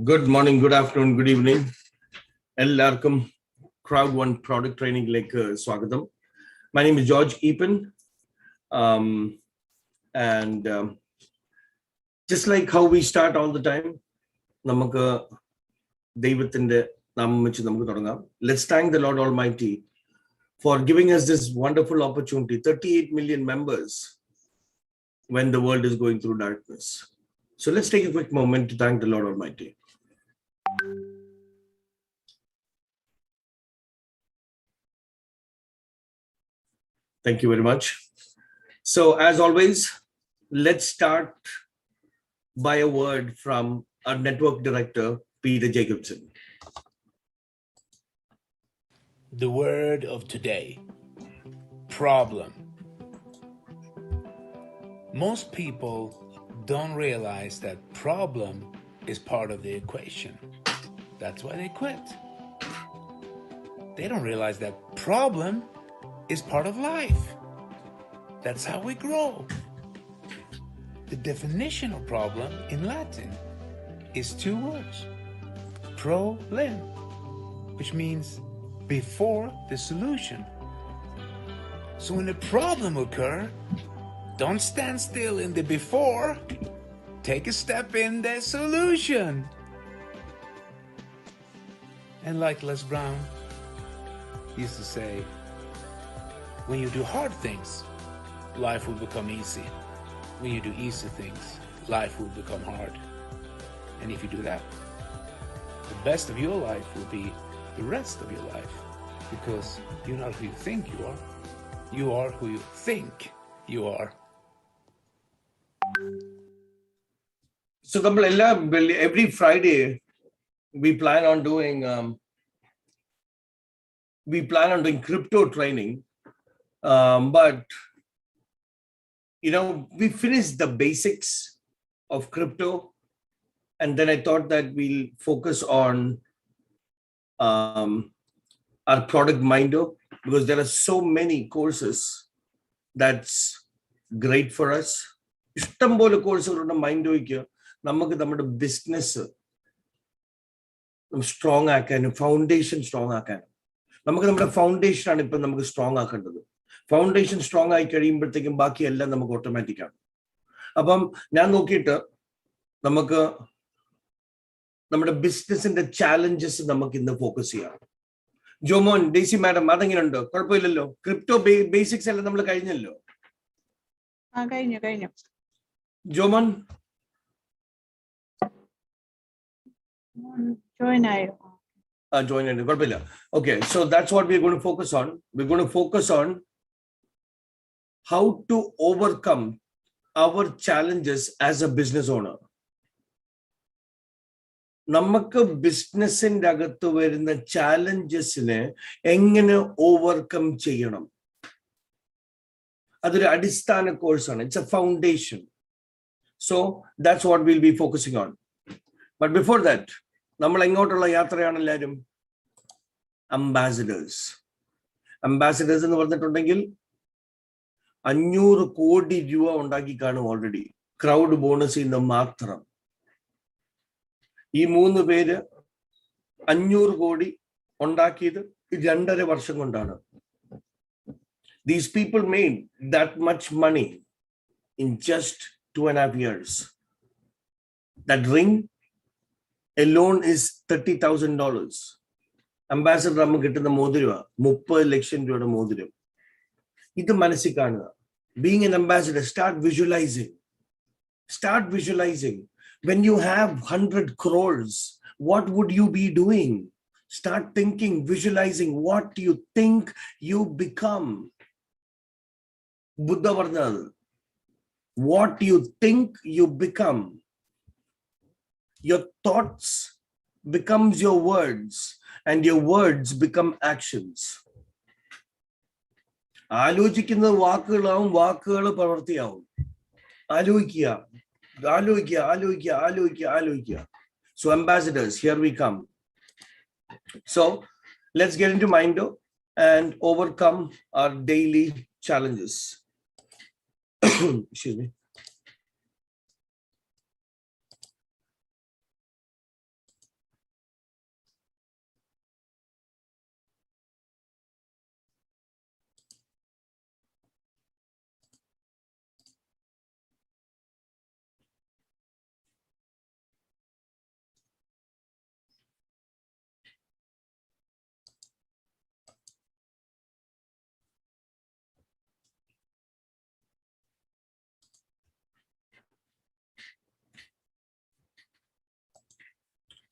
Good morning, good afternoon, good evening. എല്ലാവർക്കും Crowd1 product training ലേക്ക് സ്വാഗതം. My name is George Epen. And just like how we start all the time, നമുക്ക് ദൈവത്തിന്റെ നാമം വെച്ച് നമുക്ക് തുടങ്ങാം. Let's thank the Lord Almighty for giving us this wonderful opportunity. 38 million members when the world is going through darkness. So let's take a quick moment to thank the Lord Almighty. Thank you very much. So as always, let's start by a word from our network director, Peter Jacobson. The word of today, problem. Most people don't realize that problem is part of the equation. That's why they quit. They don't realize that problem is part of life. That's how we grow. The definition of problem in Latin is two words, pro-lim, which means before the solution. So when a problem occurs, don't stand still in the before, take a step in the solution. And like Les Brown used to say, when you do hard things, life will become easy. When you do easy things, life will become hard. And if you do that, the best of your life will be the rest of your life, because you're not who you think you are. You are who you think you are. So every Friday we plan on doing crypto training, but we finished the basics of crypto, and then I thought that we'll focus on our product minder, because there are so many courses that's great for us. ഇഷ്ടംപോലെ കോഴ്സുകളുടെ മൈൻഡോയ്ക്ക് നമുക്ക് നമ്മുടെ business strong ആക്കാനും foundation strong ആക്കാനും നമുക്ക് നമ്മുടെ ഫൗണ്ടേഷനാണ് ഇപ്പം നമുക്ക് സ്ട്രോങ് ആക്കേണ്ടത്. ഫൗണ്ടേഷൻ സ്ട്രോങ് ആയി കഴിയുമ്പോഴത്തേക്കും ബാക്കിയെല്ലാം നമുക്ക് ഓട്ടോമാറ്റിക് ആണ്. അപ്പം ഞാൻ നോക്കിയിട്ട് നമുക്ക് നമ്മുടെ ബിസിനസിന്റെ ചാലഞ്ചസ് നമുക്ക് ഇന്ന് ഫോക്കസ് ചെയ്യാം. ജോമോൻ, ഡേസി മാഡം, അതെങ്ങനെയുണ്ട്? കുഴപ്പമില്ലല്ലോ? ക്രിപ്റ്റോ ബേസിക്സ് എല്ലാം നമ്മൾ കഴിഞ്ഞല്ലോ. കഴിഞ്ഞു. ജോമോൻ ജോയിൻ ആയോ? Join in. Okay, so that's what we're going to focus on. We're going to focus on how to overcome our challenges as a business owner. നമുക്ക് ബിസിനസിന്റെ അകത്ത് വരുന്ന ചാലഞ്ചസിനെ എങ്ങനെ ഓവർകം ചെയ്യണം, അതൊരു അടിസ്ഥാന കോഴ്സാണ്. It's A foundation. So that's what we'll be focusing on. But before that, നമ്മൾ എങ്ങോട്ടുള്ള യാത്രയാണ് എല്ലാവരും? അംബാസിഡേഴ്സ് എന്ന് പറഞ്ഞിട്ടുണ്ടെങ്കിൽ 500 കോടി രൂപ ഉണ്ടാക്കി കാണും ഓൾറെഡി, ക്രൗഡ് ബോണസ് ഇന്ന് മാത്രം. ഈ 3 പേര് 500 കോടി ഉണ്ടാക്കിയത് 2.5 വർഷം കൊണ്ടാണ്. These people made that much money in just 2.5 years. That ring alone is $30,000. Ambassador നമുക്ക് കിട്ടുന്ന മോതിരം 30 ലക്ഷം രൂപയുടെ മോതിരം. ഇത് മനസ്സിൽ കാണുക. Being an ambassador, start visualizing. When you have 100 crores, what would you be doing? Start thinking, visualizing what you think you become. Buddha Varnal, what you think you become. Your thoughts becomes your words, and your words become actions. ആലോചിക്കുന്ന വാക്കുകളാവും, വാക്കുകൾ പ്രവൃത്തിയാവും. ആലോചിക്കുക. So ambassadors, here we come. So let's get into Mindo and overcome our daily challenges. Excuse me.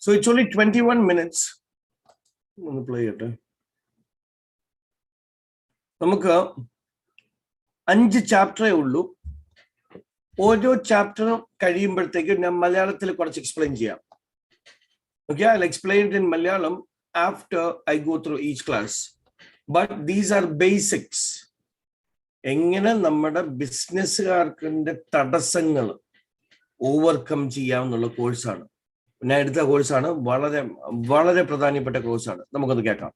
So it's only 21 minutes. ഒന്ന് play ചെയ്യട്ടെ. നമുക്ക് 5 ചാപ്റ്ററേ ഉള്ളൂ. ഓരോ ചാപ്റ്ററും കഴിയുമ്പോഴത്തേക്കും ഞാൻ മലയാളത്തിൽ കുറച്ച് എക്സ്പ്ലെയിൻ ചെയ്യാം. Okay, I'll explain it in Malayalam after I go through each class. But these are basics. എങ്ങനെ നമ്മുടെ ബിസിനസ്സുകാർക്കിന്റെ തടസ്സങ്ങൾ ഓവർകം ചെയ്യാമെന്നുള്ള കോഴ്സാണ്. ഞാൻ എടുത്ത കോഴ്സാണ്. വളരെ വളരെ പ്രധാനപ്പെട്ട കോഴ്സാണ്. നമുക്കൊന്ന് കേൾക്കാം.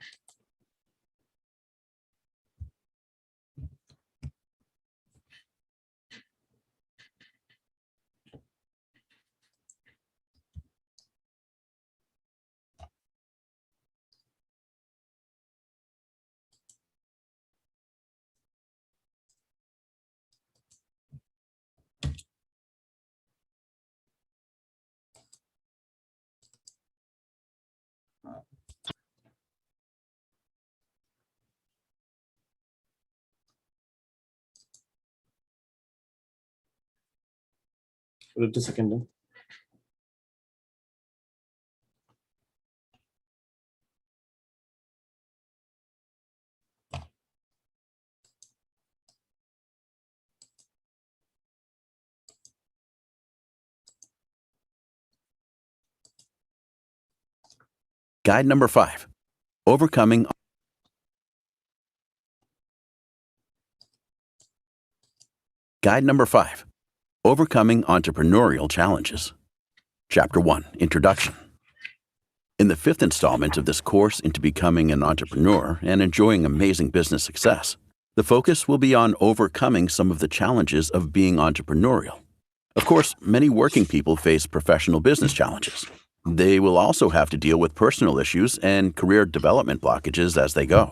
ഒരു second. Guide number 5, overcoming. Guide number 5, overcoming entrepreneurial challenges. Chapter 1, Introduction. In the 5th installment of this course into becoming an entrepreneur and enjoying amazing business success, the focus will be on overcoming some of the challenges of being entrepreneurial. Of course, many working people face professional business challenges. They will also have to deal with personal issues and career development blockages as they go.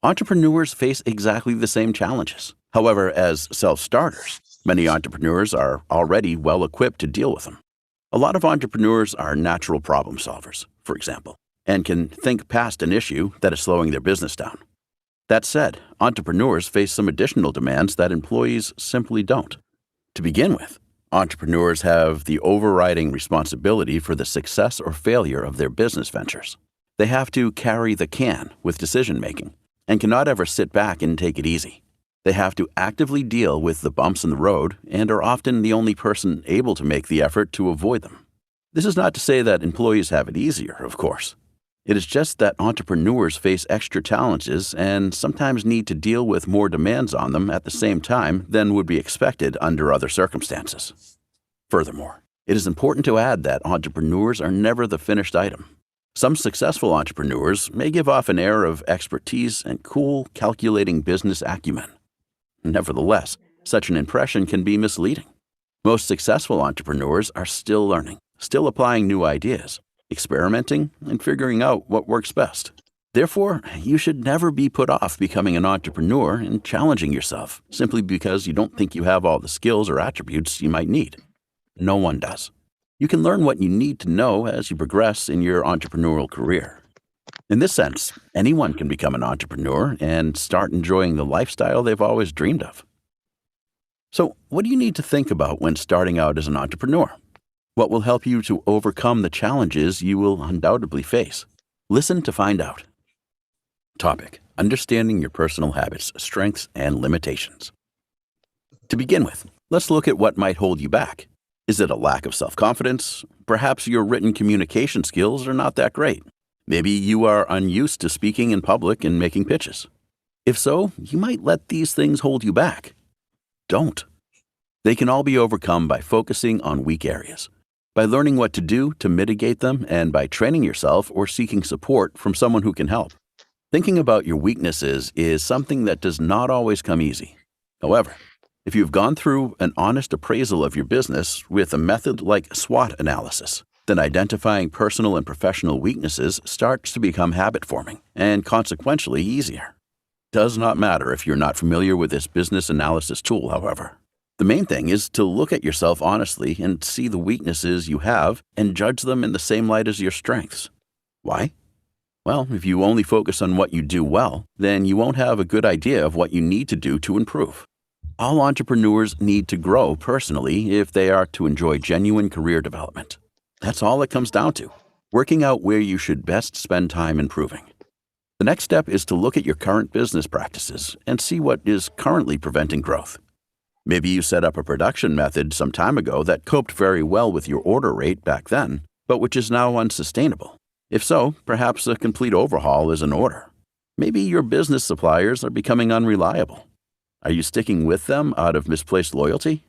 Entrepreneurs face exactly the same challenges. However, as self-starters, many entrepreneurs are already well equipped to deal with them. A lot of entrepreneurs are natural problem solvers, for example, and can think past an issue that is slowing their business down. That said, entrepreneurs face some additional demands that employees simply don't. To begin with, entrepreneurs have the overriding responsibility for the success or failure of their business ventures. They have to carry the can with decision-making and cannot ever sit back and take it easy. They have to actively deal with the bumps in the road and are often the only person able to make the effort to avoid them. This is not to say that employees have it easier, of course. It is just that entrepreneurs face extra challenges and sometimes need to deal with more demands on them at the same time than would be expected under other circumstances. Furthermore, it is important to add that entrepreneurs are never the finished item. Some successful entrepreneurs may give off an air of expertise and cool, calculating business acumen. Nevertheless, such an impression can be misleading. Most successful entrepreneurs are still learning, still applying new ideas, experimenting, and figuring out what works best. Therefore, you should never be put off becoming an entrepreneur and challenging yourself simply because you don't think you have all the skills or attributes you might need. No one does. You can learn what you need to know as you progress in your entrepreneurial career. In this sense, anyone can become an entrepreneur and start enjoying the lifestyle they've always dreamed of. So, what do you need to think about when starting out as an entrepreneur? What will help you to overcome the challenges you will undoubtedly face? Listen to find out. Topic: Understanding your personal habits, strengths, and limitations. To begin with, let's look at what might hold you back. Is it a lack of self-confidence? Perhaps your written communication skills are not that great. Maybe you are unused to speaking in public and making pitches. If so, you might let these things hold you back. Don't. They can all be overcome by focusing on weak areas, by learning what to do to mitigate them, and by training yourself or seeking support from someone who can help. Thinking about your weaknesses is something that does not always come easy. However, if you've gone through an honest appraisal of your business with a method like SWOT analysis, then identifying personal and professional weaknesses starts to become habit-forming and consequentially easier. Does not matter if you're not familiar with this business analysis tool, however. The main thing is to look at yourself honestly and see the weaknesses you have and judge them in the same light as your strengths. Why? Well, if you only focus on what you do well, then you won't have a good idea of what you need to do to improve. All entrepreneurs need to grow personally if they are to enjoy genuine career development. That's all it comes down to. working out where you should best spend time improving. The next step is to look at your current business practices and see what is currently preventing growth. Maybe you set up a production method some time ago that coped very well with your order rate back then, but which is now unsustainable. If so, perhaps a complete overhaul is in order. Maybe your business suppliers are becoming unreliable. Are you sticking with them out of misplaced loyalty?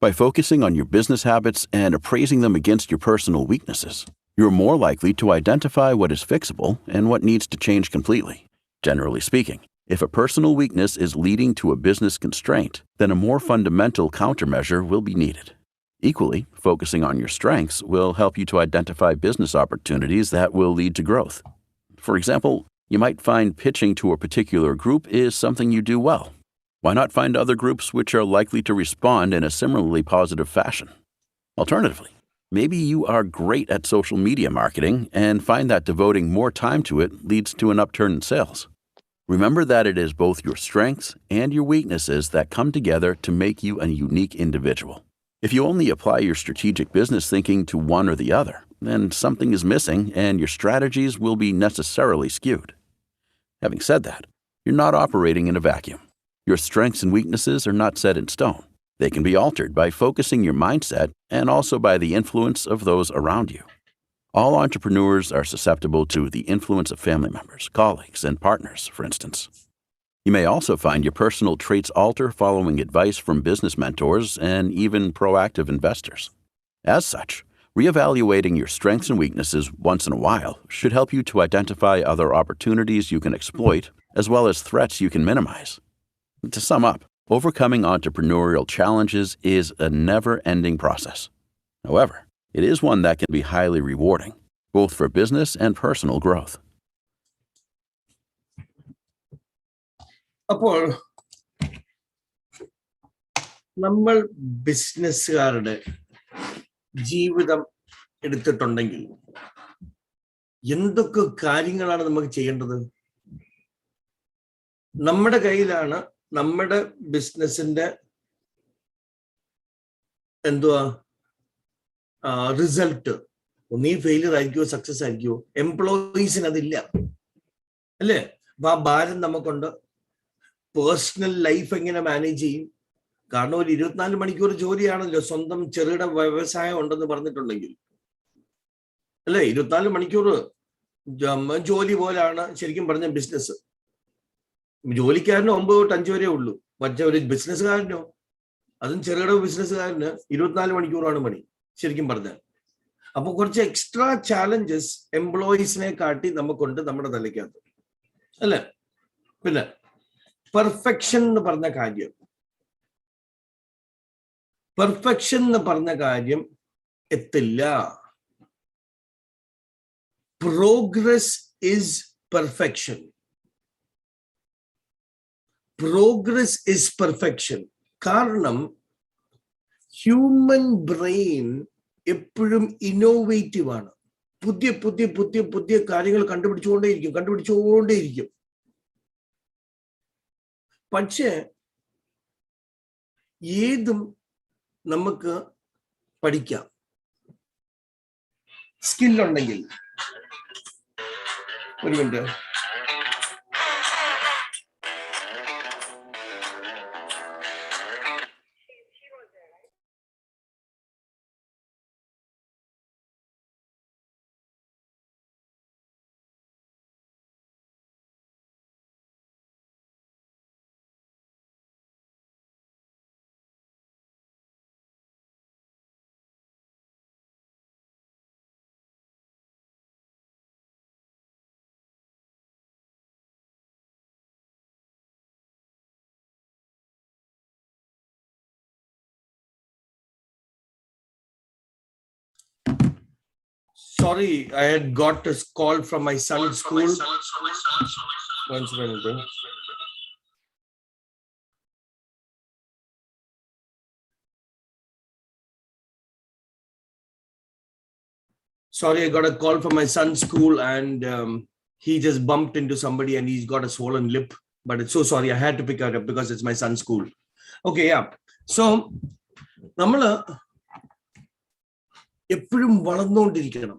By focusing on your business habits and appraising them against your personal weaknesses, you're more likely to identify what is fixable and what needs to change completely. Generally speaking, if a personal weakness is leading to a business constraint, then a more fundamental countermeasure will be needed. Equally, focusing on your strengths will help you to identify business opportunities that will lead to growth. For example, you might find pitching to a particular group is something you do well. Why not find other groups which are likely to respond in a similarly positive fashion? Alternatively, maybe you are great at social media marketing and find that devoting more time to it leads to an upturn in sales. Remember that it is both your strengths and your weaknesses that come together to make you a unique individual. If you only apply your strategic business thinking to one or the other, then something is missing and your strategies will be necessarily skewed. Having said that, you're not operating in a vacuum. Your strengths and weaknesses are not set in stone. They can be altered by focusing your mindset and also by the influence of those around you. All entrepreneurs are susceptible to the influence of family members, colleagues, and partners, for instance. You may also find your personal traits alter following advice from business mentors and even proactive investors. As such, reevaluating your strengths and weaknesses once in a while should help you to identify other opportunities you can exploit, as well as threats you can minimize. To sum up, overcoming entrepreneurial challenges is a never-ending process. However, it is one that can be highly rewarding, both for business and personal growth. അപ്പോൾ നമ്മൾ ബിസിനസ്സുകാരുടെ ജീവിതം എടുത്തിട്ടുണ്ടെങ്കിൽ എന്തൊക്കെ കാര്യങ്ങളാണ് നമുക്ക് ചെയ്യേണ്ടത്? നമ്മുടെ കയ്യിലാണ് നമ്മുടെ ബിസിനസിന്റെ എന്തുവാ റിസൾട്ട്. ഒന്നീ ഫെയിലിയർ ആയിരിക്കുമോ സക്സസ് ആയിരിക്കുമോ? എംപ്ലോയീസിന് അതില്ല, അല്ലേ? അപ്പൊ ആ ഭാരം നമുക്കുണ്ട്. പേഴ്സണൽ ലൈഫ് എങ്ങനെ മാനേജ് ചെയ്യും? കാരണം ഒരു 24 മണിക്കൂർ ജോലിയാണല്ലോ. സ്വന്തം ചെറുകിട വ്യവസായം ഉണ്ടെന്ന് പറഞ്ഞിട്ടുണ്ടെങ്കിൽ, അല്ലേ, 24 മണിക്കൂർ ജോലി പോലാണ് ശരിക്കും പറഞ്ഞ ബിസിനസ്. ജോലിക്കാരന് 9 തൊട്ട് 5 വരെ ഉള്ളൂ. പക്ഷെ ഒരു ബിസിനസ്സുകാരനോ, അതും ചെറുകിട ബിസിനസ്സുകാരന് 24 മണിക്കൂറാണ് പണി ശരിക്കും പറഞ്ഞാൽ. അപ്പൊ കുറച്ച് എക്സ്ട്രാ ചാലഞ്ചസ് എംപ്ലോയീസിനെ കാട്ടി നമുക്കുണ്ട് നമ്മുടെ തലയ്ക്കകത്ത്, അല്ലേ? പിന്നെ പെർഫെക്ഷൻ എന്ന് പറഞ്ഞ കാര്യം എത്തില്ല. Progress is perfection. Progress is perfection. കാരണം ഹ്യൂമൻ ബ്രെയിൻ എപ്പോഴും ഇന്നോവേറ്റീവ് ആണ്. പുതിയ പുതിയ പുതിയ പുതിയ കാര്യങ്ങൾ കണ്ടുപിടിച്ചുകൊണ്ടേയിരിക്കും. പക്ഷേ ഏതും നമുക്ക് പഠിക്കാം, സ്കില്ലുണ്ടെങ്കിൽ. ഒരു minute. Sorry, I had got a call from my son's school. One minute. Sorry, I got a call from my son's school and he just bumped into somebody and he's got a swollen lip. But it's so sorry, I had to pick it up because it's my son's school. Okay, yeah. So, നമ്മള് എപ്പോഴും വളർന്നുകൊണ്ടിരിക്കണം.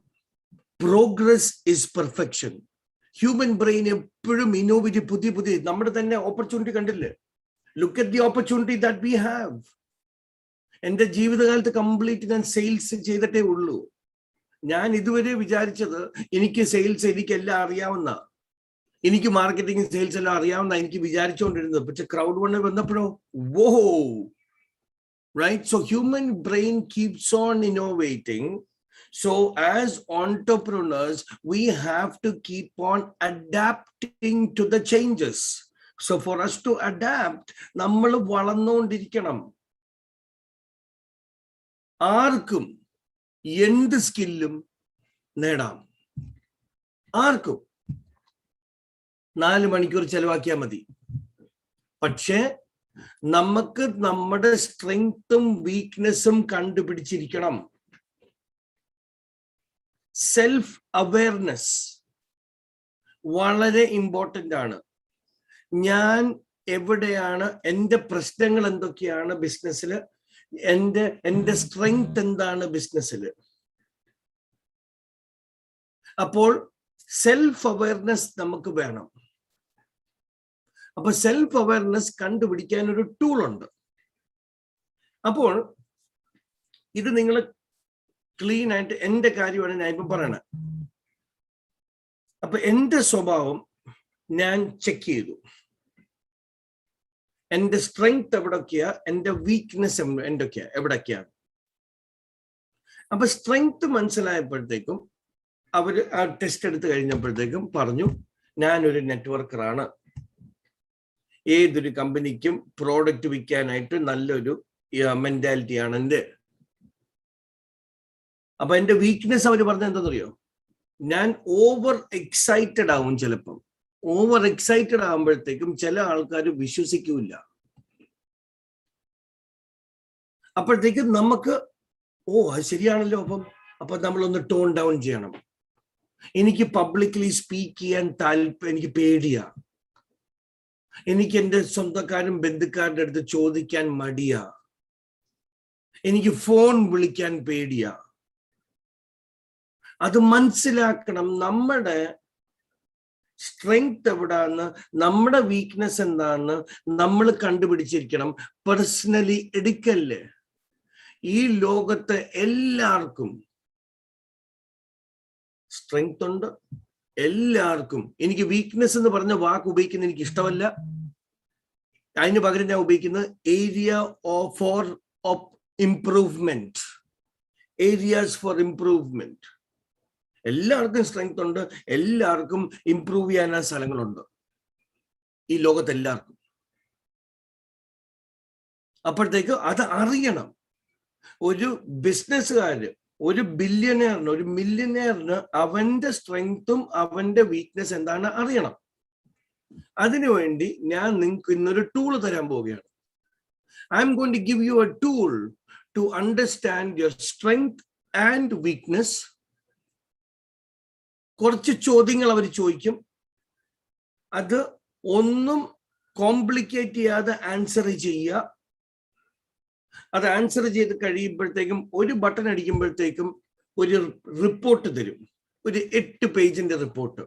Progress is perfection. Human brain എപ്പോഴും innovate പുതിയ നമ്മുടെ തന്നെ opportunity കണ്ടില്ലേ? Look at the opportunity that we have. എൻ്റെ ജീവിതകാലത്ത് complete ഞാൻ സെയിൽസ് ചെയ്തിട്ടേ ഉള്ളൂ. ഞാൻ ഇതുവരെ വിചാരിച്ചത് എനിക്ക് സെയിൽസ് എനിക്കെല്ലാം അറിയാവുന്ന, എനിക്ക് മാർക്കറ്റിംഗ് സെയിൽസ് എല്ലാം അറിയാവുന്ന എനിക്ക് വിചാരിച്ചുകൊണ്ടിരുന്നത്. പക്ഷെ Crowd1 വന്നപ്പോഴോ വോ, right? So human brain keeps on innovating. So as entrepreneurs, we have to keep on adapting to the changes. So for us to adapt, നമ്മൾ വളർന്നുകൊണ്ടിരിക്കണം. ആർക്കും എന്ത് സ്കില്ലും നേടാം. ആർക്കും 4 മണിക്കൂർ ചെലവാക്കിയാൽ മതി. പക്ഷേ നമുക്ക് നമ്മുടെ സ്ട്രെങ്ത്തും വീക്ക്നെസ്സും കണ്ടുപിടിച്ചിരിക്കണം. സെൽഫ് അവയർനെസ് വളരെ ഇമ്പോർട്ടൻ്റ് ആണ്. ഞാൻ എവിടെയാണ്, എൻ്റെ പ്രശ്നങ്ങൾ എന്തൊക്കെയാണ് ബിസിനസ്സിൽ, എൻ്റെ സ്ട്രെങ്ത് എന്താണ് ബിസിനസ്സിൽ. അപ്പോൾ സെൽഫ് അവയർനെസ് നമുക്ക് വേണം. അപ്പൊ സെൽഫ് അവയർനെസ് കണ്ടുപിടിക്കാൻ ഒരു ടൂൾ ഉണ്ട്. അപ്പോൾ ഇത് നിങ്ങൾ ക്ലീൻ ആയിട്ട് എൻ്റെ കാര്യമാണ് ഞാൻ ഇപ്പം പറയണത്. അപ്പൊ എൻ്റെ സ്വഭാവം ഞാൻ ചെക്ക് ചെയ്തു. എൻ്റെ സ്ട്രെങ്ത് എവിടൊക്കെയാ, എൻ്റെ വീക്ക്നെസ് എവിടൊക്കെയാണ്. അപ്പൊ സ്ട്രെങ്ത് മനസ്സിലായപ്പോഴത്തേക്കും അവര് ആ ടെസ്റ്റ് എടുത്ത് കഴിഞ്ഞപ്പോഴത്തേക്കും പറഞ്ഞു, ഞാനൊരു നെറ്റ്വർക്കറാണ്, ഏതൊരു കമ്പനിക്കും പ്രോഡക്റ്റ് വിൽക്കാനായിട്ട് നല്ലൊരു മെന്റാലിറ്റിയാണ് എൻ്റെ. അപ്പൊ എൻ്റെ വീക്ക്നെസ് അവർ പറഞ്ഞത് എന്താണെന്നറിയോ? ഞാൻ ഓവർ എക്സൈറ്റഡ് ആവും. ചിലപ്പം ഓവർ എക്സൈറ്റഡ് ആകുമ്പോഴത്തേക്കും ചില ആൾക്കാർ വിശ്വസിക്കൂല. അപ്പോഴത്തേക്കും നമുക്ക് അത് ശരിയാണല്ലോ, അപ്പൊ നമ്മളൊന്ന് ടോൺ ഡൗൺ ചെയ്യണം. എനിക്ക് പബ്ലിക്കലി സ്പീക്ക് ചെയ്യാൻ എനിക്ക് പേടിയാ. എനിക്ക് എൻ്റെ സ്വന്തക്കാരും ബന്ധുക്കാരുടെ അടുത്ത് ചോദിക്കാൻ മടിയാ. എനിക്ക് ഫോൺ വിളിക്കാൻ പേടിയാ. അത് മനസ്സിലാക്കണം. നമ്മുടെ സ്ട്രെങ്ത് എവിടാന്ന്, നമ്മുടെ വീക്ക്നെസ് എന്താന്ന് നമ്മൾ കണ്ടുപിടിച്ചിരിക്കണം. പേഴ്സണലി എടുക്കല്ലേ. ഈ ലോകത്ത് എല്ലാവർക്കും സ്ട്രെങ്ത് ഉണ്ട്, എല്ലാവർക്കും. എനിക്ക് വീക്ക്നെസ് എന്ന് പറഞ്ഞ വാക്ക് ഉപയോഗിക്കുന്നത് എനിക്ക് ഇഷ്ടമല്ല. അതിന് പകരം ഞാൻ ഉപയോഗിക്കുന്നത് area for improvement, areas for improvement. എല്ലാവർക്കും സ്ട്രെങ്ത് ഉണ്ട്, എല്ലാവർക്കും ഇംപ്രൂവ് ചെയ്യാനുള്ള സ്ഥലങ്ങളുണ്ട് ഈ ലോകത്ത് എല്ലാവർക്കും. അപ്പോഴത്തേക്ക് അത് അറിയണം. ഒരു ബിസിനസ്സുകാര്, ഒരു ബില്യനെയറിന്, ഒരു മില്യനെയറിന് അവന്റെ സ്ട്രെങ്ത്തും അവന്റെ വീക്ക്നെസ് എന്താണ് അറിയണം. അതിനുവേണ്ടി ഞാൻ നിങ്ങൾക്ക് ഇന്നൊരു ടൂൾ തരാൻ പോവുകയാണ്. I am going to give you a tool to understand your strength and weakness. കുറച്ച് ചോദ്യങ്ങൾ അവർ ചോദിക്കും. അത് ഒന്നും കോംപ്ലിക്കേറ്റ് ചെയ്യാതെ ആൻസർ ചെയ്യുക. അത് ആൻസർ ചെയ്ത് കഴിയുമ്പോഴത്തേക്കും ഒരു ബട്ടൺ അടിക്കുമ്പോഴത്തേക്കും ഒരു റിപ്പോർട്ട് തരും, ഒരു 8 പേജിന്റെ റിപ്പോർട്ട്.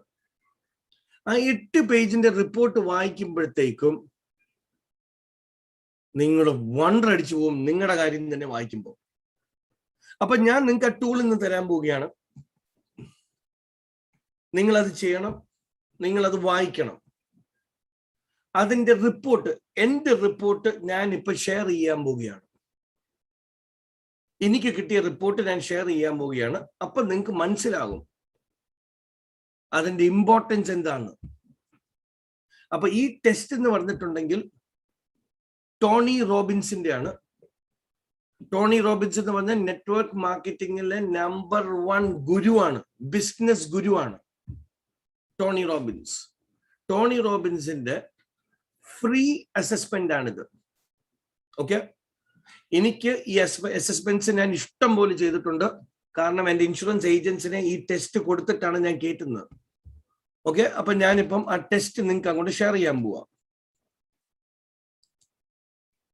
ആ 8 പേജിന്റെ റിപ്പോർട്ട് വായിക്കുമ്പോഴത്തേക്കും നിങ്ങൾ വണ്ടർ അടിച്ചു പോകും, നിങ്ങളുടെ കാര്യം തന്നെ വായിക്കുമ്പോൾ. അപ്പൊ ഞാൻ നിങ്ങൾക്ക് ആ ടൂൾ ഇന്ന് തരാൻ പോവുകയാണ്. നിങ്ങളത് ചെയ്യണം, നിങ്ങളത് വായിക്കണം. അതിന്റെ റിപ്പോർട്ട്, എൻ്റെ റിപ്പോർട്ട് ഞാൻ ഇപ്പൊ ഷെയർ ചെയ്യാൻ പോവുകയാണ്. എനിക്ക് കിട്ടിയ റിപ്പോർട്ട് ഞാൻ ഷെയർ ചെയ്യാൻ പോവുകയാണ്. അപ്പൊ നിങ്ങൾക്ക് മനസ്സിലാകും അതിന്റെ ഇമ്പോർട്ടൻസ് എന്താണ്. അപ്പൊ ഈ ടെസ്റ്റ് എന്ന് പറഞ്ഞിട്ടുണ്ടെങ്കിൽ ടോണി റോബിൻസിന്റെ ആണ്. ടോണി റോബിൻസ് എന്ന് പറഞ്ഞാൽ നെറ്റ്വർക്ക് മാർക്കറ്റിംഗിലെ നമ്പർ 1 ഗുരുവാണ്, ബിസിനസ് ഗുരുവാണ് ടോണി റോബിൻസ്. ടോണി റോബിൻസിന്റെ ഫ്രീ അസസ്മെന്റ് ആണിത്. ഓക്കെ, എനിക്ക് ഈ അസസ്മെന്റ്സ് ഞാൻ ഇഷ്ടം പോലെ ചെയ്തിട്ടുണ്ട്. കാരണം എൻ്റെ ഇൻഷുറൻസ് ഏജൻസിനെ ഈ ടെസ്റ്റ് കൊടുത്തിട്ടാണ് ഞാൻ കേട്ടുന്നത്. ഓക്കെ, അപ്പൊ ഞാനിപ്പം ആ ടെസ്റ്റ് നിങ്ങൾക്ക് അങ്ങോട്ട് ഷെയർ ചെയ്യാൻ പോവാ.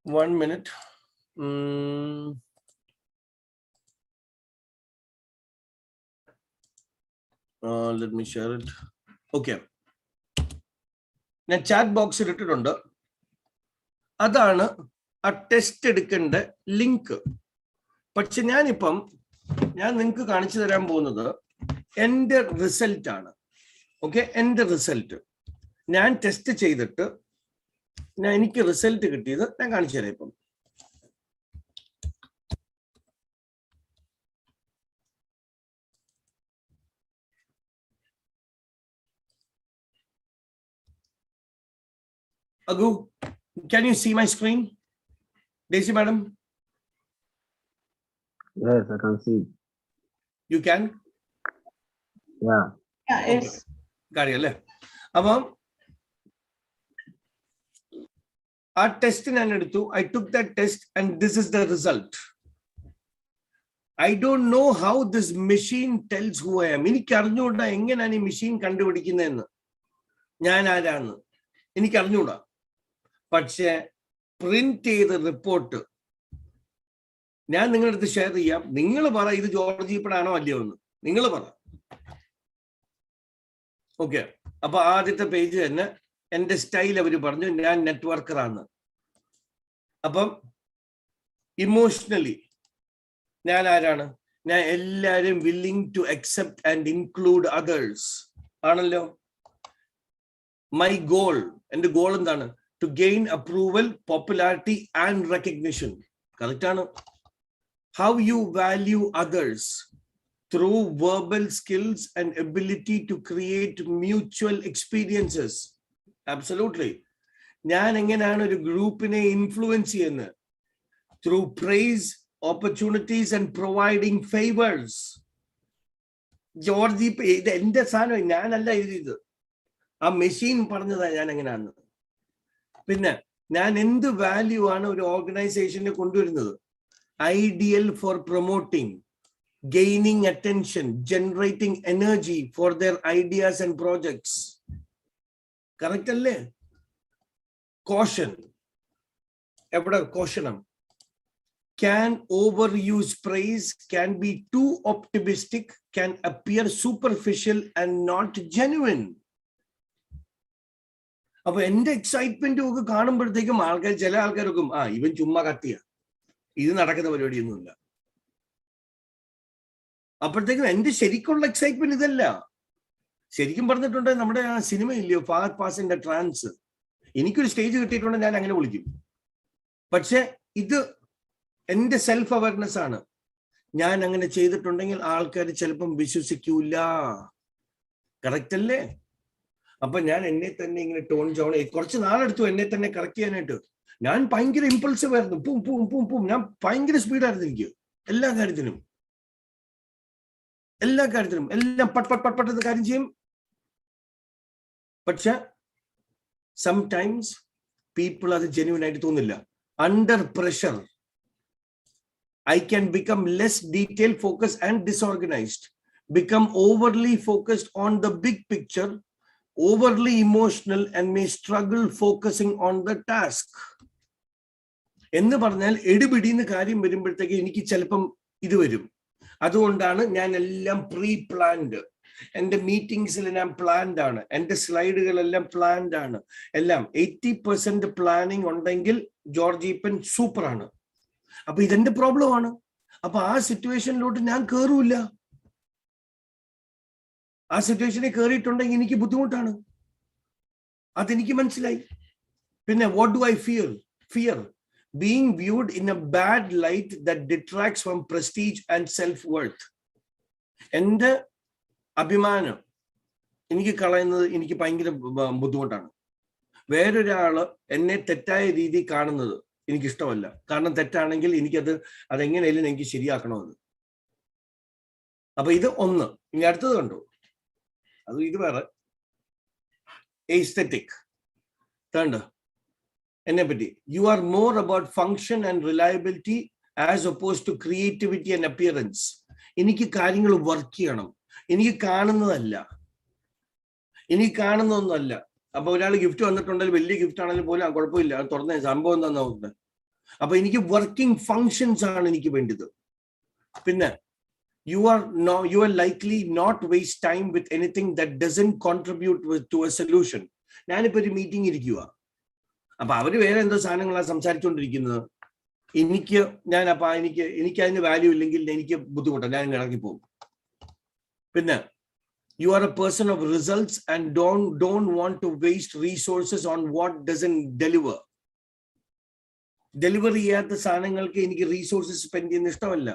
1 minute. Let me share it. Okay. ഞാൻ ചാറ്റ് ബോക്സിൽ ഇട്ടിട്ടുണ്ട്. അതാണ് ആ ടെസ്റ്റ് എടുക്കേണ്ട ലിങ്ക്. പക്ഷെ ഞാൻ നിങ്ങൾക്ക് കാണിച്ചു തരാൻ പോകുന്നത് എൻ്റെ റിസൾട്ട് ആണ്. ഓക്കെ, എൻ്റെ റിസൾട്ട് ഞാൻ ടെസ്റ്റ് ചെയ്തിട്ട് എനിക്ക് റിസൾട്ട് കിട്ടിയത് ഞാൻ കാണിച്ചു തരാം. ഇപ്പം Agu, can you see my screen? Daisy madam? Yes, I can see. You can? Yeah. Yeah, yes. കാര്യല്ലേ? അപ്പം ആ ടെസ്റ്റ് ഞാൻ എടുത്തു. I took that test and this is the result. I don't know how this machine tells who I am. എനിക്ക് അറിഞ്ഞൂടാ എങ്ങനെയാണ് ഈ machine കണ്ടുപിടിക്കുന്നതെന്ന്, ഞാൻ ആരാന്ന് എനിക്ക് അറിഞ്ഞൂടാ. പക്ഷെ പ്രിന്റ് ചെയ്ത റിപ്പോർട്ട് ഞാൻ നിങ്ങളുടെ അടുത്ത് ഷെയർ ചെയ്യാം. നിങ്ങൾ പറ ഇത് ജോർജ് ഈപ്പണാണോ അല്ലയോ എന്ന് നിങ്ങൾ പറ. ഓക്കെ, അപ്പൊ ആദ്യത്തെ പേജ് തന്നെ എന്റെ സ്റ്റൈൽ അവര് പറഞ്ഞു ഞാൻ നെറ്റ്വർക്കറാണ്. അപ്പം ഇമോഷണലി ഞാൻ ആരാണ്? ഞാൻ എല്ലാവരും willing to accept and include others ആണല്ലോ. മൈ ഗോൾ, എന്റെ ഗോൾ എന്താണ്? To gain approval, popularity and recognition. Correct ആണ്. How you value others through verbal skills and ability to create mutual experiences. Absolutely. ഞാൻ എങ്ങനെയാണ് ഒരു ഗ്രൂപ്പിനെ ഇൻഫ്ലുവൻസ് ചെയ്യുന്നത്? Through praise, opportunities and providing favors. George ഇത് എന്റെ സാധനം, ഞാനല്ല എഴുതിയത്, ആ മെഷീൻ പറഞ്ഞതാ ഞാൻ എങ്ങനെയാണെന്ന്. പിന്നെ ഞാൻ എന്ത് വാല്യൂ ആണ് ഒരു ഓർഗനൈസേഷന് കൊണ്ടുവരുന്നത്? Ideal four promoting, gaining attention, generating energy for their ideas and projects. Correct അല്ലേ? കോഷൻ, എവിടെ കോഷണം? Can overuse praise, can be too optimistic, can appear superficial and not genuine. അപ്പൊ എന്റെ എക്സൈറ്റ്മെന്റ് ഒക്കെ കാണുമ്പോഴത്തേക്കും ആൾക്കാർ, ചില ആൾക്കാരൊക്കെ ഇവൻ ചുമ്മാ കത്തിയ, ഇത് നടക്കുന്ന പരിപാടിയൊന്നുമില്ല. അപ്പോഴത്തേക്കും എന്റെ ശരിക്കുള്ള എക്സൈറ്റ്മെന്റ് ഇതല്ല. ശരിക്കും പറഞ്ഞിട്ടുണ്ട് നമ്മുടെ ആ സിനിമ ഇല്ലയോ ഫഹദ് ഫാസിലിന്റെ ട്രാൻസ്, എനിക്കൊരു സ്റ്റേജ് കിട്ടിയിട്ടുണ്ടെങ്കിൽ ഞാൻ അങ്ങനെ വിളിക്കും. പക്ഷെ ഇത് എന്റെ സെൽഫ് അവയർനെസ് ആണ്. ഞാൻ അങ്ങനെ ചെയ്തിട്ടുണ്ടെങ്കിൽ ആൾക്കാർ ചിലപ്പം വിശ്വസിക്കൂല. കറക്റ്റ് അല്ലേ? അപ്പൊ ഞാൻ എന്നെ തന്നെ ഇങ്ങനെ ടോൺ ജോൺ കുറച്ച് നാളെടുത്തു എന്നെ തന്നെ കറക്റ്റ് ചെയ്യാനായിട്ട്. ഞാൻ ഭയങ്കര ഇമ്പൾസീവ് ആയിരുന്നു. പൂം പൂം പൂം പൂം, ഞാൻ ഭയങ്കര സ്പീഡായിരുന്നു എനിക്ക് എല്ലാ കാര്യത്തിനും എല്ലാം പട്ട് പട്ട് പട്ട് പട്ട് കാര്യം ചെയ്യും. പക്ഷെ സംടൈംസ് പീപ്പിൾ അത് ജെന്യൂൻ ആയിട്ട് തോന്നില്ല. Under pressure I can become less detail focused and disorganized, become overly focused on the big picture, overly emotional and may struggle focusing on the task. എന്ന് പറഞ്ഞാൽ എടുപിടിന്ന് കാര്യം വരുമ്പോഴത്തേക്ക് എനിക്ക് ചിലപ്പം ഇത് വരും. അതുകൊണ്ടാണ് ഞാൻ എല്ലാം പ്രീ പ്ലാൻഡ്. എന്റെ മീറ്റിംഗ്സിൽ ഞാൻ പ്ലാൻഡ് ആണ്, എന്റെ സ്ലൈഡുകളെല്ലാം പ്ലാൻഡ് ആണ്. എല്ലാം 80% പ്ലാനിങ് ഉണ്ടെങ്കിൽ ജോർജ് ഈപ്പൻ സൂപ്പറാണ്. അപ്പൊ ഇതെന്റെ പ്രോബ്ലം ആണ്. അപ്പൊ ആ സിറ്റുവേഷനിലോട്ട് ഞാൻ കയറൂല. ആ സിറ്റുവേഷനിൽ കയറിയിട്ടുണ്ടെങ്കിൽ എനിക്ക് ബുദ്ധിമുട്ടാണ്. അതെനിക്ക് മനസ്സിലായി. പിന്നെ what do I fear being viewed in a bad light that detracts from prestige and self worth. എന്റെ അഭിമാനം എനിക്ക് കളയുന്നത് എനിക്ക് ഭയങ്കര ബുദ്ധിമുട്ടാണ്. വേറൊരാള് എന്നെ തെറ്റായ രീതി കാണുന്നത് എനിക്കിഷ്ടമല്ല. കാരണം തെറ്റാണെങ്കിൽ അതെങ്ങനെയായാലും എനിക്ക് ശരിയാക്കണമെന്ന്. അപ്പൊ ഇത് ഒന്ന്. ഇനി അടുത്തത് കണ്ടു, ഇത് വേറെ എസ്തെറ്റിക്. തേർഡ് എന്നെ പറ്റി, you are more about function and reliability as oppose to creativity and appearance. എനിക്ക് കാര്യങ്ങൾ വർക്ക് ചെയ്യണം, എനിക്ക് കാണുന്നതൊന്നുമല്ല. അപ്പൊ ഒരാൾ ഗിഫ്റ്റ് വന്നിട്ടുണ്ടെങ്കിൽ വലിയ ഗിഫ്റ്റ് ആണെങ്കിലും പോലും കുഴപ്പമില്ല, തുറന്ന സംഭവം എന്താന്ന് നോക്കുന്നത്. അപ്പൊ എനിക്ക് വർക്കിംഗ് ഫങ്ഷൻസ് ആണ് എനിക്ക് വേണ്ടത്. പിന്നെ you are likely not waste time with anything that doesn't contribute to a solution. ഞാനിപ്പോ ഒരു മീറ്റിംഗ് ഇരിക്കുക, അപ്പൊ അവര് വേറെ എന്തോ സാധനങ്ങളാ സംസാരിച്ചുകൊണ്ടിരിക്കുന്നത്. എനിക്ക് അതിന് വാല്യൂ ഇല്ലെങ്കിൽ എനിക്ക് ബുദ്ധിമുട്ടാണ്, ഞാൻ ഇറങ്ങി പോകും. പിന്നെ you are a person of results and don't want to waste resources on what doesn't deliver. Delivery ചെയ്യാത്ത സാധനങ്ങൾക്ക് എനിക്ക് resources spend ചെയ്യുന്ന ഇഷ്ടമല്ല.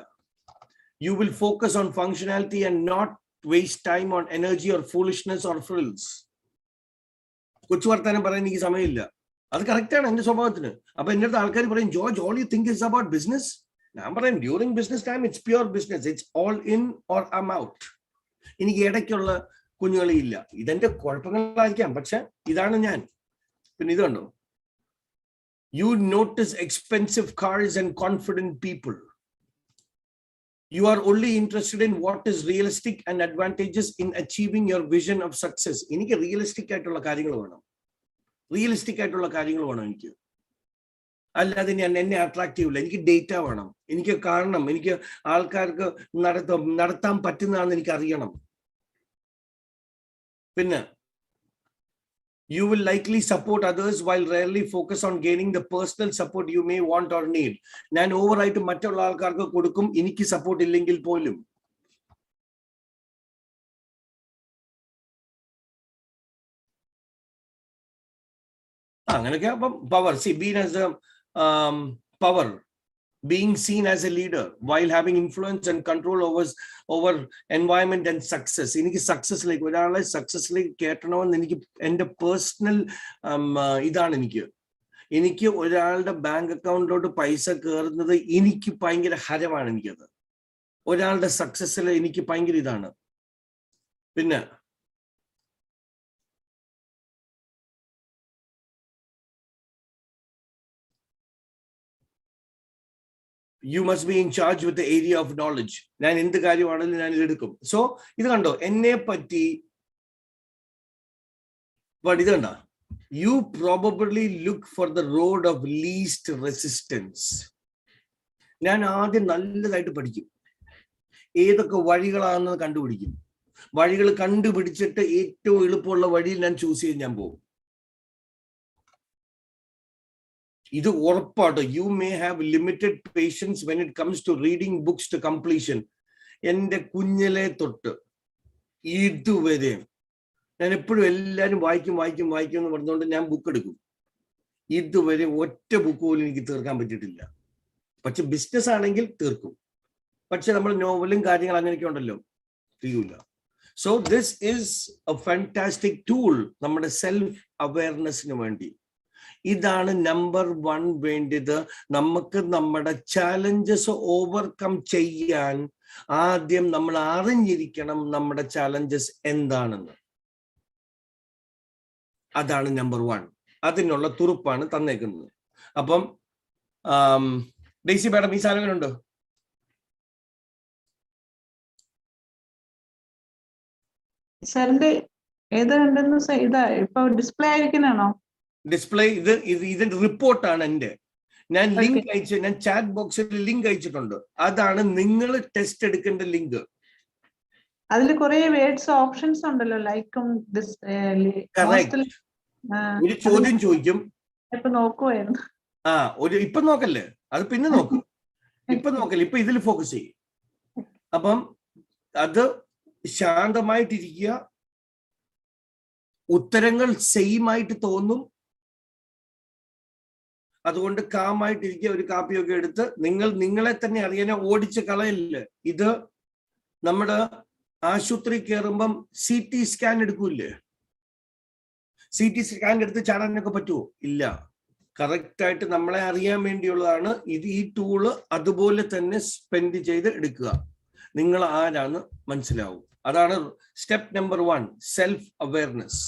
You will focus on functionality and not waste time on energy or foolishness or frills. കൊച്ചു വർത്താനം പറയാൻ എനിക്ക് സമയമില്ല. അത് കറക്റ്റാണ് എന്റെ സ്വഭാവത്തിന്. അപ്പൊ എന്റെ അടുത്ത് ആൾക്കാർ പറയും, George, all you think is about business. ഞാൻ പറയും, during business time it's pure business. It's all in or I'm out. എനിക്ക് ഇടയ്ക്കുള്ള കുഞ്ഞുകളി ഇല്ല. ഇതെന്റെ കുഴപ്പങ്ങളായിരിക്കാം, പക്ഷെ ഇതാണ് ഞാൻ. പിന്നെ ഇത് കണ്ടോ, you notice expensive cars and confident people. You are only interested in what is realistic and advantageous in achieving your vision of success. എനിക്ക് റിയലിസ്റ്റിക് ആയിട്ടുള്ള കാര്യങ്ങൾ വേണം, എനിക്ക്. അല്ലാതെ എന്നെ അട്രാക്റ്റീവ് ഇല്ല. എനിക്ക് ഡേറ്റ വേണം, എനിക്ക് കാണണം, എനിക്ക് ആൾക്കാർക്ക് നടത്താൻ പറ്റുന്നതാണെന്ന് എനിക്ക് അറിയണം. പിന്നെ you will likely support others while rarely focus on gaining the personal support you may want or need. ഞാൻ ഓവറായിട്ട് മറ്റുള്ള ആൾക്കാർക്ക് കൊടുക്കും, എനിക്ക് സപ്പോർട്ട് ഇല്ലെങ്കിൽ പോലും. അങ്ങനെയൊക്കെ. അപ്പം power, power, being seen as a leader while having influence and control over environment and success. എനിക്ക് സക്സസിലേക്ക്, ഒരാളെ സക്സസിലേക്ക് കേട്ടണമെന്ന് എനിക്ക് എൻ്റെ പേഴ്സണൽ ഇതാണ്. എനിക്ക് ഒരാളുടെ ബാങ്ക് അക്കൗണ്ടിലോട്ട് പൈസ കയറുന്നത് എനിക്ക് ഭയങ്കര ഹരമാണ്. എനിക്കത് ഒരാളുടെ സക്സസിൽ എനിക്ക് ഭയങ്കര ഇതാണ്. പിന്നെ you must be in charge with the area of knowledge. ഞാൻ എന്ത് കാര്യമാണെങ്കിലും ഞാൻ ഇതെടുക്കും. സോ ഇത് കണ്ടോ, എന്നെ പറ്റി ഇത് കണ്ട, you probably look for the road of least resistance. ഞാൻ ആദ്യം നല്ലതായിട്ട് പഠിക്കും, ഏതൊക്കെ വഴികളാണെന്ന് കണ്ടുപിടിക്കും. വഴികൾ കണ്ടുപിടിച്ചിട്ട് ഏറ്റവും എളുപ്പമുള്ള വഴിയിൽ ഞാൻ ചൂസ് ചെയ്ത് ഞാൻ പോകും. ഇത് ഉറപ്പാട്ടോ. You may have limited patience when it comes to reading books to completion. എൻ്റെ കുഞ്ഞിലെ തൊട്ട് ഇതുവരെ ഞാൻ എപ്പോഴും എല്ലാവരും വായിക്കും എന്ന് പറഞ്ഞുകൊണ്ട് ഞാൻ ബുക്ക് എടുക്കും. ഇതുവരെ ഒറ്റ ബുക്ക് പോലും എനിക്ക് തീർക്കാൻ പറ്റിയിട്ടില്ല. പക്ഷെ ബിസിനസ് ആണെങ്കിൽ തീർക്കും. പക്ഷെ നമ്മൾ നോവലും കാര്യങ്ങൾ അങ്ങനെയൊക്കെ ഉണ്ടല്ലോ, തീരൂല. So this is A fantastic tool നമ്മുടെ സെൽഫ് അവയർനെസ്സിന് വേണ്ടി. ഇതാണ് നമ്പർ 1 വേണ്ടത്. നമുക്ക് നമ്മുടെ ചാലഞ്ചസ് ഓവർകം ചെയ്യാൻ ആദ്യം നമ്മൾ അറിഞ്ഞിരിക്കണം നമ്മുടെ ചാലഞ്ചസ് എന്താണെന്ന്. അതാണ് നമ്പർ 1. അതിനുള്ള തുറുപ്പാണ് തന്നേക്കുന്നത്. അപ്പം ഡെയ്സി മാഡം, ഈ സാധനങ്ങളുണ്ടോ? സാറിന്റെ ഏതാണ്ടെന്ന് ഇതാ ഇപ്പൊ ഡിസ്പ്ലേ ആയിരിക്കണോ? ഡിസ്പ്ലേ ഇതിന്റെ റിപ്പോർട്ടാണ് എൻ്റെ. ഞാൻ ലിങ്ക് അയച്ചു, ഞാൻ ചാറ്റ് ബോക്സിൽ ലിങ്ക് അയച്ചിട്ടുണ്ട്. അതാണ് നിങ്ങൾ ടെസ്റ്റ് എടുക്കേണ്ട ലിങ്ക്. അതിൽ കുറെ വേർഡ്സ് ഓപ്ഷൻസ് ഉണ്ടല്ലോ, ലൈക്കും ഒരു ചോദ്യം ചോദിക്കും. ഇപ്പൊ നോക്കുവായിരുന്നു. ഇപ്പൊ നോക്കല്ലേ, അത് പിന്നെ നോക്കും. ഇപ്പൊ നോക്കല്ലേ, ഇപ്പൊ ഇതിൽ ഫോക്കസ് ചെയ്യും. അപ്പം അത് ശാന്തമായിട്ടിരിക്കുക. ഉത്തരങ്ങൾ സെയിം ആയിട്ട് തോന്നും. അതുകൊണ്ട് കാമായിട്ടിരിക്കുക. ഒരു കാപ്പിയൊക്കെ എടുത്ത് നിങ്ങളെ തന്നെ അറിയാനെ ഓടിച്ച് കളയല്ലേ. ഇത് നമ്മുടെ ആശുപത്രി കയറുമ്പം CT സ്കാൻ എടുക്കൂല്ലേ? CT സ്കാൻ എടുത്ത് ചാടാനൊക്കെ പറ്റുമോ? ഇല്ല. കറക്റ്റ് ആയിട്ട് നമ്മളെ അറിയാൻ വേണ്ടിയുള്ളതാണ് ഇത്. ഈ ടൂള് അതുപോലെ തന്നെ സ്പെൻഡ് ചെയ്ത് എടുക്കുക. നിങ്ങൾ ആരാന്ന് മനസ്സിലാവും. അതാണ് step number 1, self awareness.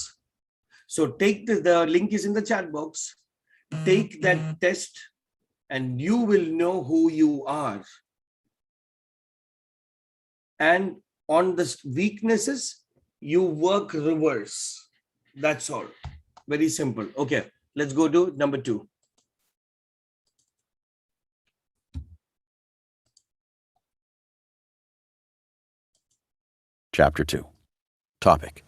So take the link is in the chat box. Take that test and you will know who you are. And on the weaknesses, you work reverse. That's all. Very simple. Okay, let's go to number 2. Chapter 2. Topic: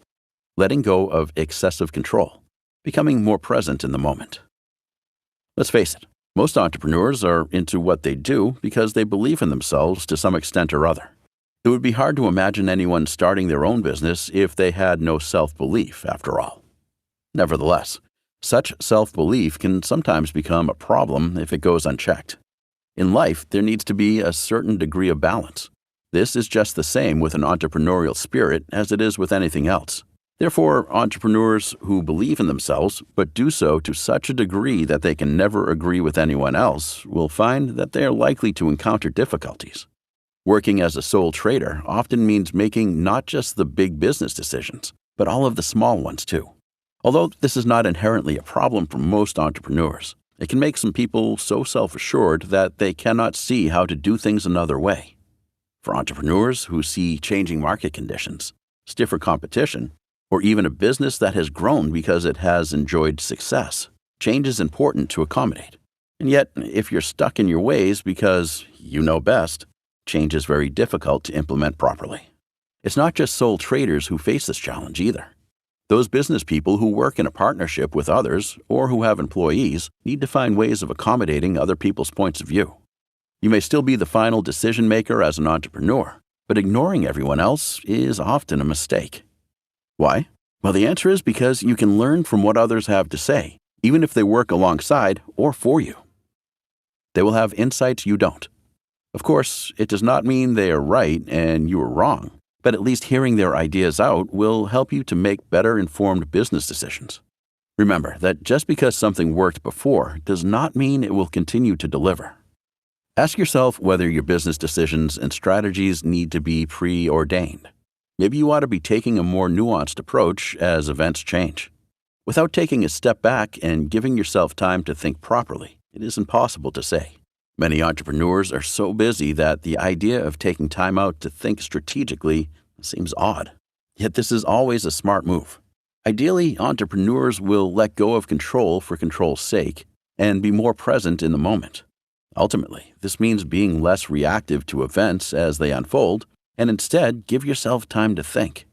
Letting go of excessive control, becoming more present in the moment. Let's face it, most entrepreneurs are into what they do because they believe in themselves to some extent or other. It would be hard to imagine anyone starting their own business if they had no self-belief, after all. Nevertheless, such self-belief can sometimes become a problem if it goes unchecked. In life, there needs to be a certain degree of balance. This is just the same with an entrepreneurial spirit as it is with anything else. Therefore, entrepreneurs who believe in themselves but do so to such a degree that they can never agree with anyone else will find that they are likely to encounter difficulties. Working as a sole trader often means making not just the big business decisions, but all of the small ones too. Although this is not inherently a problem for most entrepreneurs, it can make some people so self-assured that they cannot see how to do things another way. For entrepreneurs who see changing market conditions, stiffer competition, or even a business that has grown because it has enjoyed success, change is important to accommodate. And yet, if you're stuck in your ways because you know best, change is very difficult to implement properly. It's not just sole traders who face this challenge either. Those business people who work in a partnership with others or who have employees need to find ways of accommodating other people's points of view. You may still be the final decision maker as an entrepreneur, but ignoring everyone else is often a mistake. Why? Well, the answer is because you can learn from what others have to say, even if they work alongside or for you. They will have insights you don't. Of course, it does not mean they are right and you are wrong, but at least hearing their ideas out will help you to make better informed business decisions. Remember that just because something worked before does not mean it will continue to deliver. Ask yourself whether your business decisions and strategies need to be preordained. Maybe you ought to be taking a more nuanced approach as events change. Without taking a step back and giving yourself time to think properly, it is impossible to say. Many entrepreneurs are so busy that the idea of taking time out to think strategically seems odd. Yet this is always a smart move. Ideally, entrepreneurs will let go of control for control's sake and be more present in the moment. Ultimately, this means being less reactive to events as they unfold and instead give yourself time to think.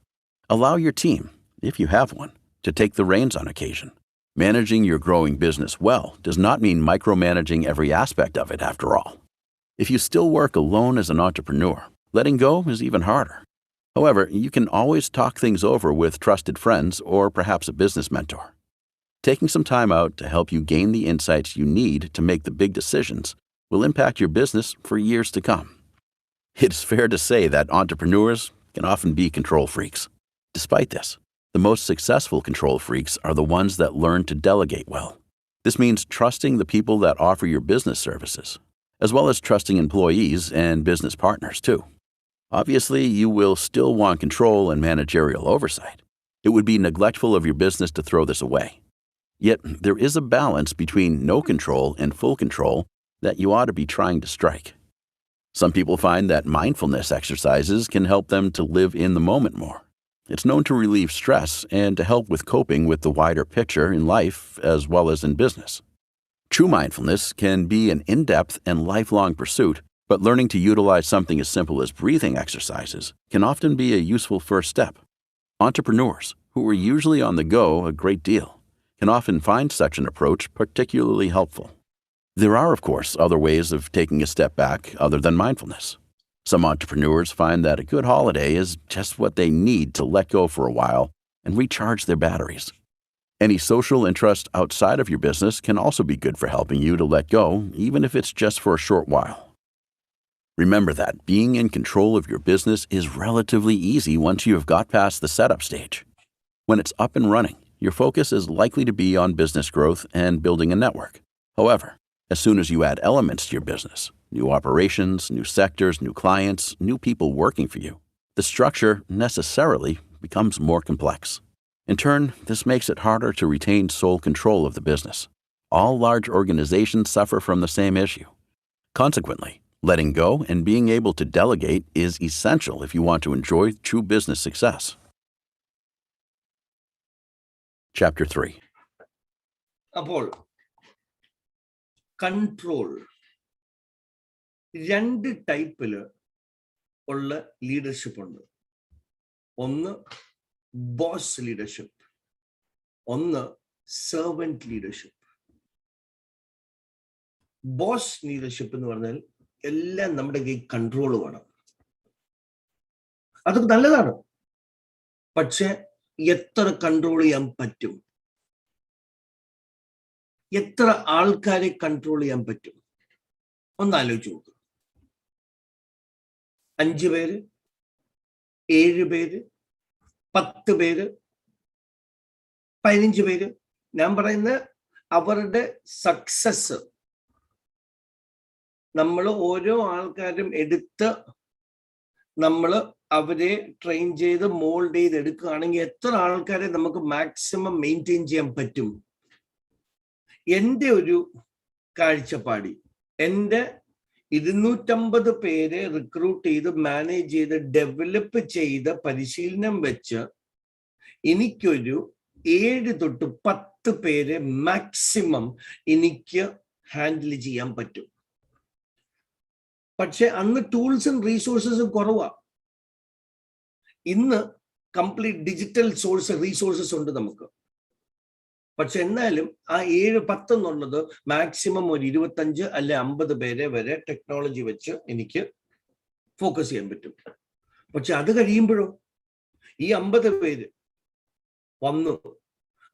Allow your team, if you have one, to take the reins on occasion. Managing your growing business well does not mean micromanaging every aspect of it, after all. If you still work alone as an entrepreneur, letting go is even harder. However, you can always talk things over with trusted friends or perhaps a business mentor. Taking some time out to help you gain the insights you need to make the big decisions will impact your business for years to come. It's fair to say that entrepreneurs can often be control freaks. Despite this, the most successful control freaks are the ones that learn to delegate well. This means trusting the people that offer your business services, as well as trusting employees and business partners too. Obviously, you will still want control and managerial oversight. It would be neglectful of your business to throw this away. Yet, there is a balance between no control and full control that you ought to be trying to strike. Some people find that mindfulness exercises can help them to live in the moment more. It's known to relieve stress and to help with coping with the wider picture in life as well as in business. True mindfulness can be an in-depth and lifelong pursuit, but learning to utilize something as simple as breathing exercises can often be a useful first step. Entrepreneurs, who are usually on the go a great deal, can often find such an approach particularly helpful. There are, of course, other ways of taking a step back other than mindfulness. Some entrepreneurs find that a good holiday is just what they need to let go for a while and recharge their batteries. Any social interest outside of your business can also be good for helping you to let go, even if it's just for a short while. Remember that being in control of your business is relatively easy once you have got past the setup stage. When it's up and running, your focus is likely to be on business growth and building a network. However, as soon as you add elements to your business, new operations, new sectors, new clients, new people working for you, the structure necessarily becomes more complex. In turn, this makes it harder to retain sole control of the business. All large organizations suffer from the same issue. Consequently, letting go and being able to delegate is essential if you want to enjoy true business success. Chapter 3. അപ്പോൾ control രണ്ട് ടൈപ്പിൽ ഉള്ള leadership ഉണ്ട്. ഒന്ന് boss leadership, ഒന്ന് servant leadership. Boss leadership എന്ന് പറഞ്ഞാൽ എല്ലാം നമ്മുടെ കൈ കൺട്രോൾ വേണം. അതൊക്കെ നല്ലതാണ്. പക്ഷെ എത്ര കൺട്രോൾ ചെയ്യാൻ പറ്റും? എത്ര ആൾക്കാരെ കൺട്രോൾ ചെയ്യാൻ പറ്റും? ഒന്നാലോചിച്ച് നോക്ക്. 5 പേര്, 7 പേര്, 10 പേര്, 15 പേര്. ഞാൻ പറയുന്ന അവരുടെ സക്സസ് നമ്മൾ ഓരോ ആൾക്കാരും എടുത്ത് നമ്മൾ അവരെ ട്രെയിൻ ചെയ്ത് മോൾഡ് ചെയ്ത് എടുക്കുകയാണെങ്കിൽ എത്ര ആൾക്കാരെ നമുക്ക് മാക്സിമം മെയിൻറ്റെയിൻ ചെയ്യാൻ പറ്റും? എൻ്റെ ഒരു കാഴ്ചപ്പാടി, എൻ്റെ 250 പേരെ റിക്രൂട്ട് ചെയ്ത് മാനേജ് ചെയ്ത് ഡെവലപ്പ് ചെയ്ത് പരിശീലനം വെച്ച് എനിക്കൊരു 7 തൊട്ട് 10 പേരെ മാക്സിമം എനിക്ക് ഹാൻഡിൽ ചെയ്യാൻ പറ്റും. പക്ഷെ അന്ന് ടൂൾസും റീസോഴ്സസും കുറവാ. ഇന്ന് കംപ്ലീറ്റ് ഡിജിറ്റൽ റീസോഴ്സസ് ഉണ്ട് നമുക്ക്. പക്ഷെ എന്നാലും ആ 7-10 എന്നുള്ളത് മാക്സിമം ഒരു 25 അല്ലെ 50 പേരെ വരെ ടെക്നോളജി വെച്ച് എനിക്ക് ഫോക്കസ് ചെയ്യാൻ പറ്റും. പക്ഷെ അത് കഴിയുമ്പോഴോ ഈ 50 പേര് വന്നു,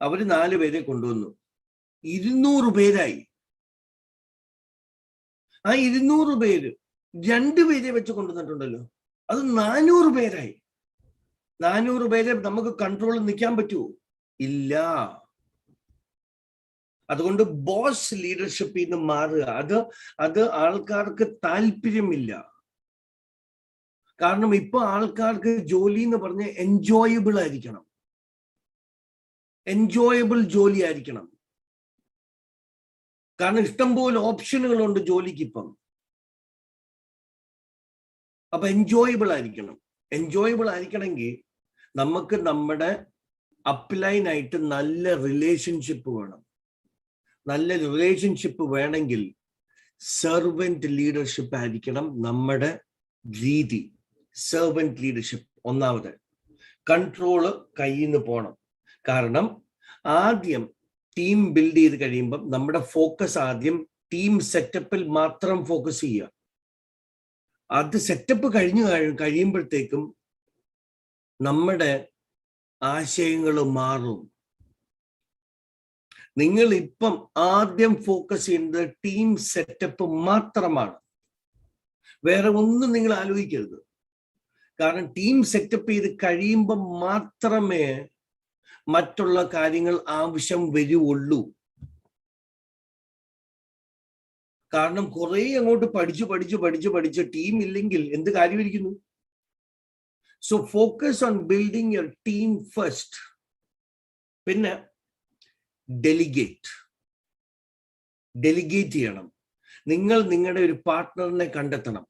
അവര് 4 പേരെ കൊണ്ടുവന്നു, 200 പേരായി. ആ 200 പേര് 2 പേരെ വെച്ച് കൊണ്ടുവന്നിട്ടുണ്ടല്ലോ, അത് 400 പേരായി. 400 പേരെ നമുക്ക് കൺട്രോൾ നിൽക്കാൻ പറ്റുമോ? ഇല്ല. അതുകൊണ്ട് ബോസ് ലീഡർഷിപ്പിൽ നിന്ന് മാറുക. അത് ആൾക്കാർക്ക് താല്പര്യമില്ല. കാരണം ഇപ്പൊ ആൾക്കാർക്ക് ജോലി എന്ന് പറഞ്ഞ എൻജോയബിൾ ആയിരിക്കണം, എൻജോയബിൾ ജോലി ആയിരിക്കണം. കാരണം ഇഷ്ടംപോലെ ഓപ്ഷനുകളുണ്ട് ജോലിക്ക് ഇപ്പം. അപ്പൊ എൻജോയബിൾ ആയിരിക്കണം. എൻജോയബിൾ ആയിരിക്കണമെങ്കിൽ നമുക്ക് നമ്മുടെ അപ്ലൈനായിട്ട് നല്ല റിലേഷൻഷിപ്പ് വേണം. നല്ല റിലേഷൻഷിപ്പ് വേണമെങ്കിൽ സെർവന്റ് ലീഡർഷിപ്പ് ആയിരിക്കണം നമ്മുടെ രീതി. സെർവന്റ് ലീഡർഷിപ്പ് ഒന്നാമത്. കൺട്രോള് കയ്യിൽ നിന്ന് പോണം. കാരണം ആദ്യം ടീം ബിൽഡ് ചെയ്ത് കഴിയുമ്പം നമ്മുടെ ഫോക്കസ് ആദ്യം ടീം സെറ്റപ്പിൽ മാത്രം ഫോക്കസ് ചെയ്യുക. അത് സെറ്റപ്പ് കഴിയുമ്പോഴത്തേക്കും നമ്മുടെ ആശയങ്ങൾ മാറും. നിങ്ങൾ ഇപ്പം ആദ്യം ഫോക്കസ് ചെയ്യുന്നത് ടീം സെറ്റപ്പ് മാത്രമാണ്. വേറെ ഒന്നും നിങ്ങൾ ആലോചിക്കരുത്. കാരണം ടീം സെറ്റപ്പ് ചെയ്ത് കഴിയുമ്പോൾ മാത്രമേ മറ്റുള്ള കാര്യങ്ങൾ ആവശ്യം വരുള്ളൂ. കാരണം കുറെ അങ്ങോട്ട് പഠിച്ച് ടീം ഇല്ലെങ്കിൽ എന്ത് കാര്യമിരിക്കുന്നു? So focus on building your team first. പിന്നെ ഡെലിഗേറ്റ് ചെയ്യണം. നിങ്ങൾ നിങ്ങളുടെ ഒരു പാർട്ട്ണറിനെ കണ്ടെത്തണം.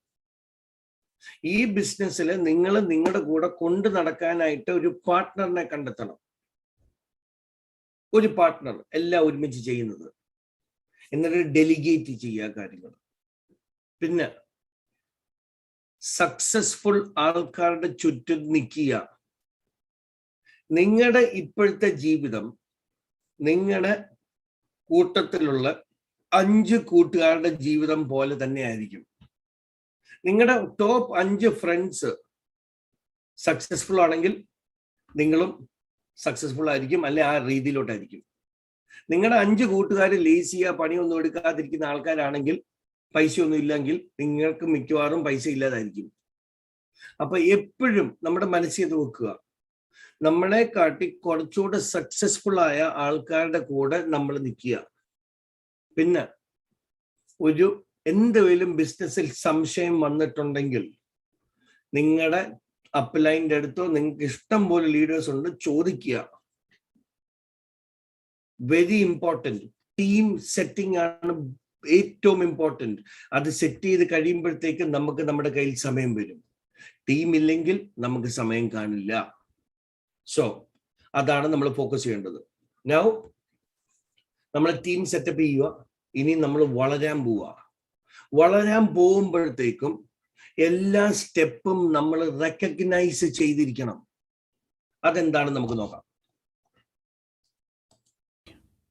ഈ ബിസിനസ്സിൽ നിങ്ങൾ നിങ്ങളുടെ കൂടെ കൊണ്ടു നടക്കാനായിട്ട് ഒരു പാർട്ട്ണറിനെ കണ്ടെത്തണം. ഒരു പാർട്ട്ണർ എല്ലാം ഒരുമിച്ച് ചെയ്യുന്നത്. എന്നിട്ട് ഡെലിഗേറ്റ് ചെയ്യുക കാര്യങ്ങൾ. പിന്നെ സക്സസ്ഫുൾ ആൾക്കാരുടെ ചുറ്റും നിൽക്കുക. നിങ്ങളുടെ ഇപ്പോഴത്തെ ജീവിതം നിങ്ങളുടെ കൂട്ടത്തിലുള്ള 5 കൂട്ടുകാരുടെ ജീവിതം പോലെ തന്നെ ആയിരിക്കും. നിങ്ങളുടെ ടോപ്പ് 5 ഫ്രണ്ട്സ് സക്സസ്ഫുൾ ആണെങ്കിൽ നിങ്ങളും സക്സസ്ഫുൾ ആയിരിക്കും, അല്ലെ ആ രീതിയിലോട്ടായിരിക്കും. നിങ്ങളുടെ 5 കൂട്ടുകാർ ലേസിയാ പണിയൊന്നും എടുക്കാതിരിക്കുന്ന ആൾക്കാരാണെങ്കിൽ, പൈസ ഒന്നും ഇല്ലെങ്കിൽ നിങ്ങൾക്ക് മിക്കവാറും പൈസ ഇല്ലാതായിരിക്കും. അപ്പൊ എപ്പോഴും നമ്മുടെ മനസ്സിൽ ഇത് വെക്കുക. നമ്മളെ കാട്ടി കുറച്ചുകൂടെ സക്സസ്ഫുൾ ആയ ആൾക്കാരുടെ കൂടെ നമ്മൾ നിൽക്കുക. പിന്നെ ഒരു എന്തെങ്കിലും ബിസിനസ്സിൽ സംശയം വന്നിട്ടുണ്ടെങ്കിൽ നിങ്ങളുടെ അപ്ലൈൻ്റെ അടുത്തോ നിങ്ങൾക്ക് ഇഷ്ടം പോലെ ലീഡേഴ്സ് ഉണ്ട്, ചോദിക്കുക. Very important. ടീം സെറ്റിംഗ് ആണ് ഏറ്റവും ഇമ്പോർട്ടൻറ്റ്. അത് സെറ്റ് ചെയ്ത് കഴിയുമ്പോഴത്തേക്ക് നമുക്ക് നമ്മുടെ കയ്യിൽ സമയം വരും. ടീം ഇല്ലെങ്കിൽ നമുക്ക് സമയം കാണില്ല. സോ അതാണ് നമ്മൾ ഫോക്കസ് ചെയ്യേണ്ടത്. നൗ നമ്മൾ ടീം സെറ്റപ്പ് ചെയ്യുക. ഇനി നമ്മൾ വളരാൻ പോകുമ്പോഴത്തേക്കും എല്ലാ സ്റ്റെപ്പും നമ്മൾ റെക്കഗ്നൈസ് ചെയ്തിരിക്കണം. അതെന്താണെന്ന് നമുക്ക് നോക്കാം.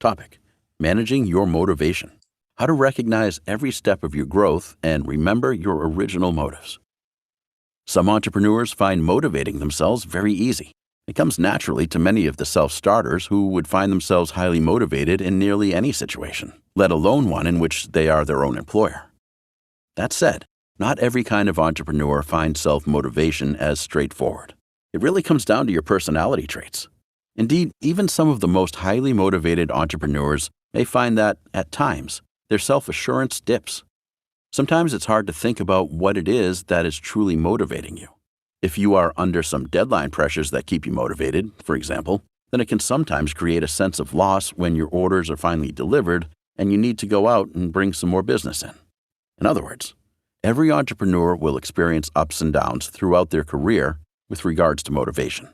Topic: Managing your motivation. How to recognize every step of your growth and remember your original motives. Some entrepreneurs find motivating themselves very easy. It comes naturally to many of the self-starters who would find themselves highly motivated in nearly any situation, let alone one in which they are their own employer. That said, not every kind of entrepreneur finds self-motivation as straightforward. It really comes down to your personality traits. Indeed, even some of the most highly motivated entrepreneurs may find that, at times, their self-assurance dips. Sometimes it's hard to think about what it is that is truly motivating you. If you are under some deadline pressures that keep you motivated, for example, then it can sometimes create a sense of loss when your orders are finally delivered and you need to go out and bring some more business in. In other words, every entrepreneur will experience ups and downs throughout their career with regards to motivation.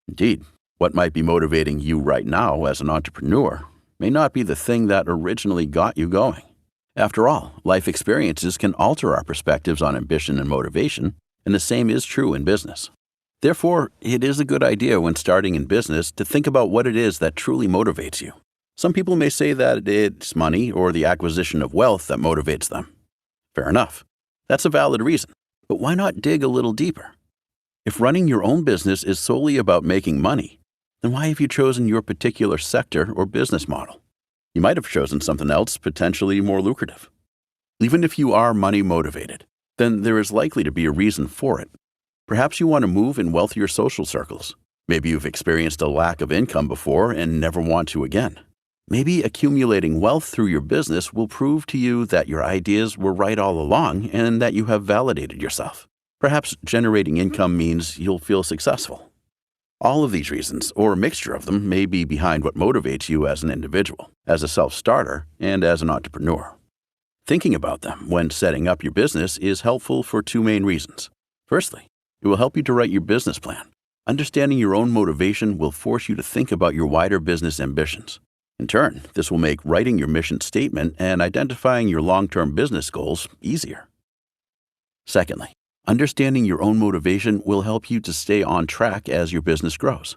Indeed, what might be motivating you right now as an entrepreneur may not be the thing that originally got you going. After all, life experiences can alter our perspectives on ambition and motivation, and the same is true in business. Therefore, it is a good idea when starting in business to think about what it is that truly motivates you. Some people may say that it's money or the acquisition of wealth that motivates them. Fair enough. That's a valid reason. But why not dig a little deeper? If running your own business is solely about making money, then why have you chosen your particular sector or business model? You might have chosen something else potentially more lucrative. Even if you are money motivated, then there is likely to be a reason for it. Perhaps you want to move in wealthier social circles. Maybe you've experienced a lack of income before and never want to again. Maybe accumulating wealth through your business will prove to you that your ideas were right all along and that you have validated yourself. Perhaps generating income means you'll feel successful. All of these reasons, or a mixture of them, may be behind what motivates you as an individual, as a self-starter, and as an entrepreneur. Thinking about them when setting up your business is helpful for two main reasons. Firstly, it will help you to write your business plan. Understanding your own motivation will force you to think about your wider business ambitions. In turn, this will make writing your mission statement and identifying your long-term business goals easier. Secondly, understanding your own motivation will help you to stay on track as your business grows.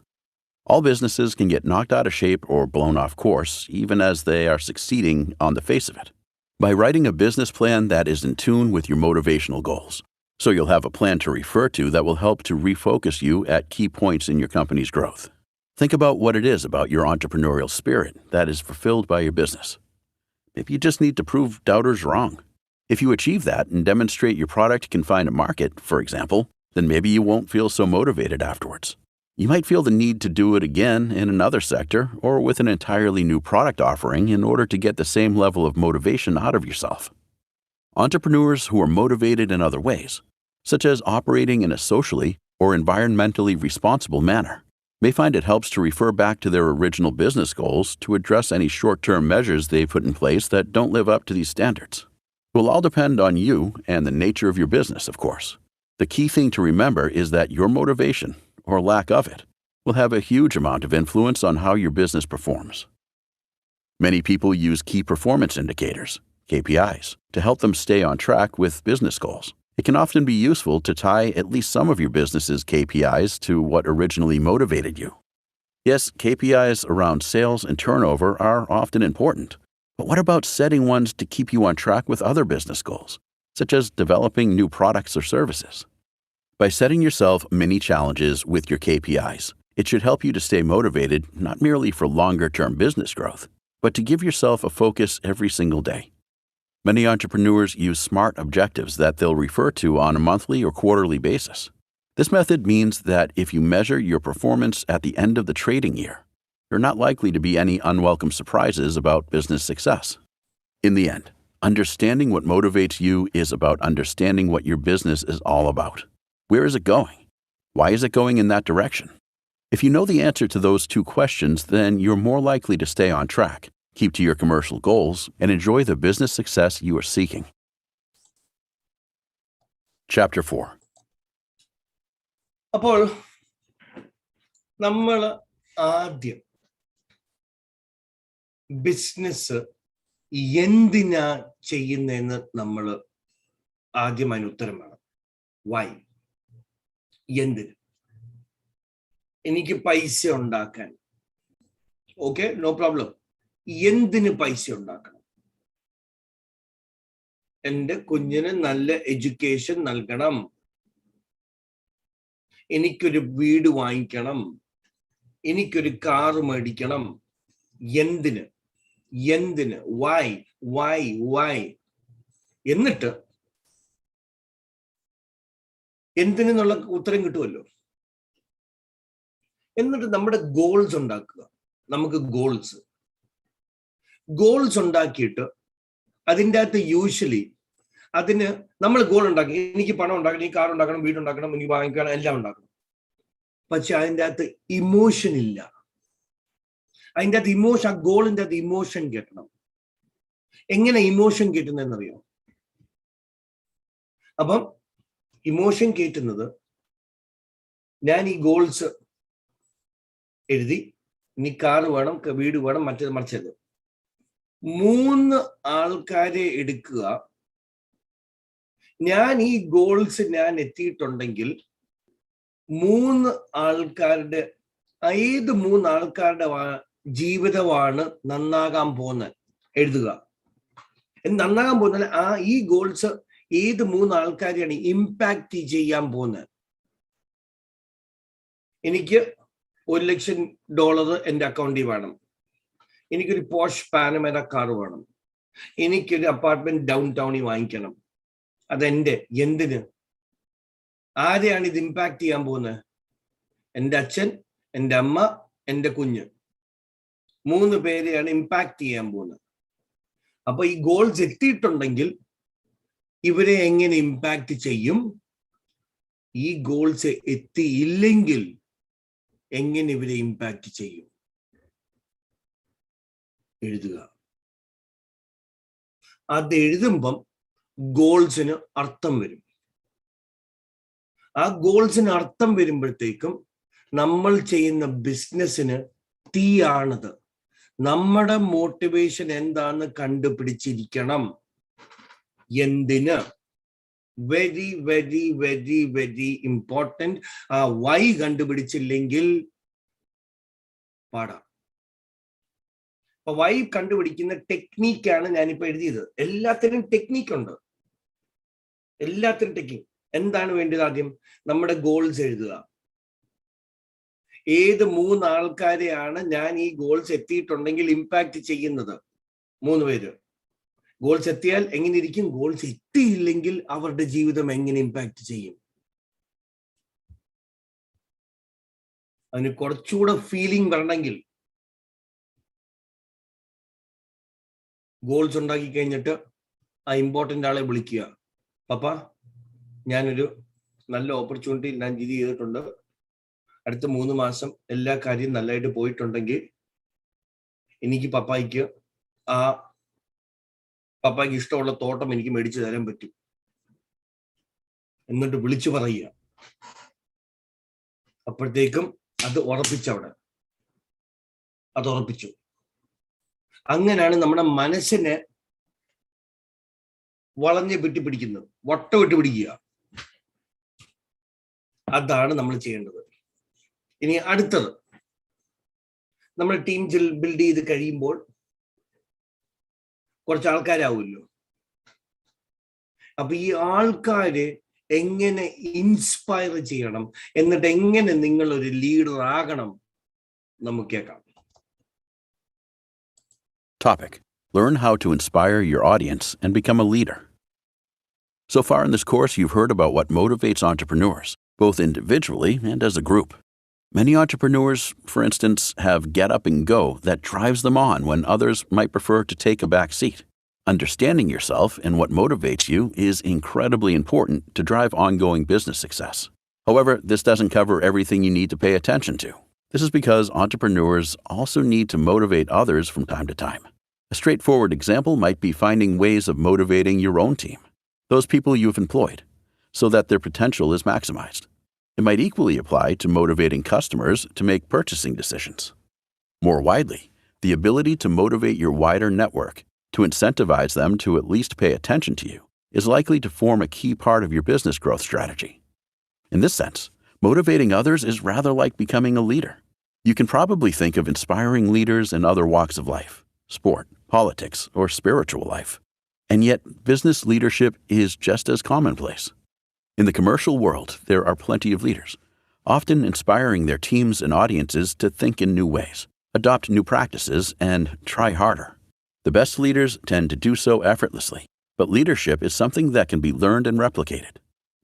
All businesses can get knocked out of shape or blown off course, even as they are succeeding on the face of it. By writing a business plan that is in tune with your motivational goals, so you'll have a plan to refer to that will help to refocus you at key points in your company's growth. Think about what it is about your entrepreneurial spirit that is fulfilled by your business. Maybe you just need to prove doubters wrong. If you achieve that and demonstrate your product can find a market, for example, then maybe you won't feel so motivated afterwards. You might feel the need to do it again in another sector or with an entirely new product offering in order to get the same level of motivation out of yourself. Entrepreneurs who are motivated in other ways, such as operating in a socially or environmentally responsible manner, may find it helps to refer back to their original business goals to address any short-term measures they've put in place that don't live up to these standards. It will all depend on you and the nature of your business, of course. The key thing to remember is that your motivation, or lack of it, will have a huge amount of influence on how your business performs. Many people use key performance indicators, KPIs, to help them stay on track with business goals. It can often be useful to tie at least some of your business's KPIs to what originally motivated you. Yes, KPIs around sales and turnover are often important, but what about setting ones to keep you on track with other business goals, such as developing new products or services? By setting yourself mini challenges with your KPIs, it should help you to stay motivated not merely for longer-term business growth, but to give yourself a focus every single day. Many entrepreneurs use SMART objectives that they'll refer to on a monthly or quarterly basis. This method means that if you measure your performance at the end of the trading year, there are not likely to be any unwelcome surprises about business success. In the end, understanding what motivates you is about understanding what your business is all about. Where is it going? Why is it going in that direction? If you know the answer to those two questions, then you're more likely to stay on track, keep to your commercial goals, and enjoy the business success you are seeking. Chapter 4. അപ്പോൾ നമ്മൾ ആദ്യം business എന്തിനാ ചെയ്യുന്നതെന്ന് നമ്മൾ ആദ്യം അതിന് ഉത്തരം വേണം. വൈ? എന്തിന്? എനിക്ക് പൈസ ഉണ്ടാക്കാൻ. Okay, no problem. എന്തിന് പൈസ ഉണ്ടാക്കണം? എൻ്റെ കുഞ്ഞിന് നല്ല എഡ്യൂക്കേഷൻ നൽകണം, എനിക്കൊരു വീട് വാങ്ങിക്കണം, എനിക്കൊരു കാറ് മേടിക്കണം. എന്തിന്? എന്തിന്? Why why why? എന്നിട്ട് എന്തിനെന്നുള്ള ഉത്തരം കിട്ടുമല്ലോ. എന്നിട്ട് നമ്മുടെ ഗോൾസ് ഉണ്ടാക്കുക. നമുക്ക് ഗോൾസ് ഉണ്ടാക്കിയിട്ട് അതിൻ്റെ അകത്ത് യൂഷ്വലി അതിന് നമ്മൾ ഗോൾ ഉണ്ടാക്കി, എനിക്ക് പണം ഉണ്ടാക്കണം, എനിക്ക് കാർ ഉണ്ടാക്കണം, വീടുണ്ടാക്കണം, എനിക്ക് വാങ്ങിക്കണം, എല്ലാം ഉണ്ടാക്കണം. പക്ഷെ അതിൻ്റെ അകത്ത് ഇമോഷൻ ഇല്ല. അതിൻ്റെ അകത്ത് ഇമോഷൻ, ആ ഗോളിൻ്റെ അകത്ത് ഇമോഷൻ കേട്ടണം. എങ്ങനെ ഇമോഷൻ കേട്ടുന്നതെന്നറിയോ? അപ്പം ഇമോഷൻ കേട്ടുന്നത്, ഞാൻ ഈ ഗോൾസ് എഴുതി, ഇനി കാറ് വേണം, വീട് വേണം, മറിച്ചത് 3 ആൾക്കാരെ എടുക്കുക. ഞാൻ ഈ ഗോൾസ് ഞാൻ എത്തിയിട്ടുണ്ടെങ്കിൽ 3 ആൾക്കാരുടെ, ഏത് 3 ആൾക്കാരുടെ ജീവിതമാണ് നന്നാകാൻ പോകുന്നത് എഴുതുക. നന്നാകാൻ പോകുന്നത് ഈ ഗോൾസ് ഏത് 3 ആൾക്കാരെയാണ് ഇമ്പാക്ട് ചെയ്യാൻ പോകുന്നത്. എനിക്ക് $1,00,000 എൻ്റെ അക്കൗണ്ടിൽ വേണം, എനിക്കൊരു പോഷ് പാനമേര കാർ വേണം, എനിക്കൊരു അപ്പാർട്ട്മെന്റ് ഡൗൺ ടൗണിൽ വാങ്ങിക്കണം. അതെന്റെ എന്തിന്? ആരെയാണ് ഇത് ഇമ്പാക്ട് ചെയ്യാൻ പോകുന്നത്? എൻ്റെ അച്ഛൻ, എൻ്റെ അമ്മ, എൻ്റെ കുഞ്ഞ്, 3 പേരെയാണ് ഇമ്പാക്ട് ചെയ്യാൻ പോകുന്നത്. അപ്പൊ ഈ ഗോൾസ് എത്തിയിട്ടുണ്ടെങ്കിൽ ഇവരെ എങ്ങനെ ഇമ്പാക്ട് ചെയ്യും? ഈ ഗോൾസ് എത്തിയില്ലെങ്കിൽ എങ്ങനെ ഇവരെ ഇമ്പാക്ട് ചെയ്യും? എഴുതുക. അത് എഴുതുമ്പം ഗോൾസിന് അർത്ഥം വരും. ആ ഗോൾസിന് അർത്ഥം വരുമ്പോഴത്തേക്കും നമ്മൾ ചെയ്യുന്ന ബിസിനസ്സിന് തീയാണത്. നമ്മുടെ മോട്ടിവേഷൻ എന്താന്ന് കണ്ടുപിടിച്ചിരിക്കണം. എന്തിന്? Very very very very important. ആ വൈ കണ്ടുപിടിച്ചില്ലെങ്കിൽ പാടാം. അപ്പൊ വൈ കണ്ടുപിടിക്കുന്ന ടെക്നീക്കാണ് ഞാനിപ്പോ എഴുതിയത്. എല്ലാത്തിനും ടെക്നീക്കുണ്ട്, എല്ലാത്തിനും ടെക്നിക്. എന്താണ് വേണ്ടത്? ആദ്യം നമ്മുടെ ഗോൾസ് എഴുതുക. ഏത് 3 ആൾക്കാരെയാണ് ഞാൻ ഈ ഗോൾസ് എത്തിയിട്ടുണ്ടെങ്കിൽ ഇമ്പാക്ട് ചെയ്യുന്നത്? 3 പേര്. ഗോൾസ് എത്തിയാൽ എങ്ങനെ ഇരിക്കും? ഗോൾസ് എത്തിയില്ലെങ്കിൽ അവരുടെ ജീവിതം എങ്ങനെ ഇമ്പാക്ട് ചെയ്യും? അതിന് കുറച്ചുകൂടെ ഫീലിംഗ് വരണമെങ്കിൽ ഗോൾസ് ഉണ്ടാക്കി കഴിഞ്ഞിട്ട് ആ ഇമ്പോർട്ടൻ്റ് ആളെ വിളിക്കുക. പപ്പ, ഞാനൊരു നല്ല ഓപ്പർച്യൂണിറ്റി ഞാൻ ചെയ്തിട്ടുണ്ട്. അടുത്ത 3 മാസം എല്ലാ കാര്യവും നല്ലതായിട്ട് പോയിട്ടുണ്ടെങ്കിൽ എനിക്ക് പപ്പായ്ക്ക് ഇഷ്ടമുള്ള തോട്ടം എനിക്ക് മേടിച്ചു തരാൻ പറ്റും. എന്നിട്ട് വിളിച്ചു പറയുക. അപ്പോഴത്തേക്കും അത് ഉറപ്പിച്ചവിടെ, അത് ഉറപ്പിച്ചു. അങ്ങനെയാണ് നമ്മുടെ മനസ്സിനെ വളഞ്ഞ് പിടിക്കുന്നത്, വട്ടമിട്ട് പിടിക്കുക. അതാണ് നമ്മൾ ചെയ്യേണ്ടത്. ഇനി അടുത്തത്, നമ്മൾ ടീം ബിൽഡ് ചെയ്ത് കഴിയുമ്പോൾ കുറച്ച് ആൾക്കാരാവുമല്ലോ. അപ്പൊ ഈ ആൾക്കാരെ എങ്ങനെ ഇൻസ്പയർ ചെയ്യണം, എന്നിട്ട് എങ്ങനെ നിങ്ങൾ ഒരു ലീഡർ ആകണം, നമുക്ക് കേൾക്കാം. Topic: Learn how to inspire your audience and become a leader. So far in this course, you've heard about what motivates entrepreneurs, both individually and as a group. Many entrepreneurs, for instance, have get up and go that drives them on when others might prefer to take a back seat. Understanding yourself and what motivates you is incredibly important to drive ongoing business success. However, this doesn't cover everything you need to pay attention to. This is because entrepreneurs also need to motivate others from time to time. A straightforward example might be finding ways of motivating your own team, those people you've employed, so that their potential is maximized. It might equally apply to motivating customers to make purchasing decisions. More widely, the ability to motivate your wider network, to incentivize them to at least pay attention to you, is likely to form a key part of your business growth strategy. In this sense, Motivating others is rather like becoming a leader. You can probably think of inspiring leaders in other walks of life, sport, politics, or spiritual life. And yet, business leadership is just as commonplace. In the commercial world, there are plenty of leaders, often inspiring their teams and audiences to think in new ways, adopt new practices, and try harder. The best leaders tend to do so effortlessly, but leadership is something that can be learned and replicated.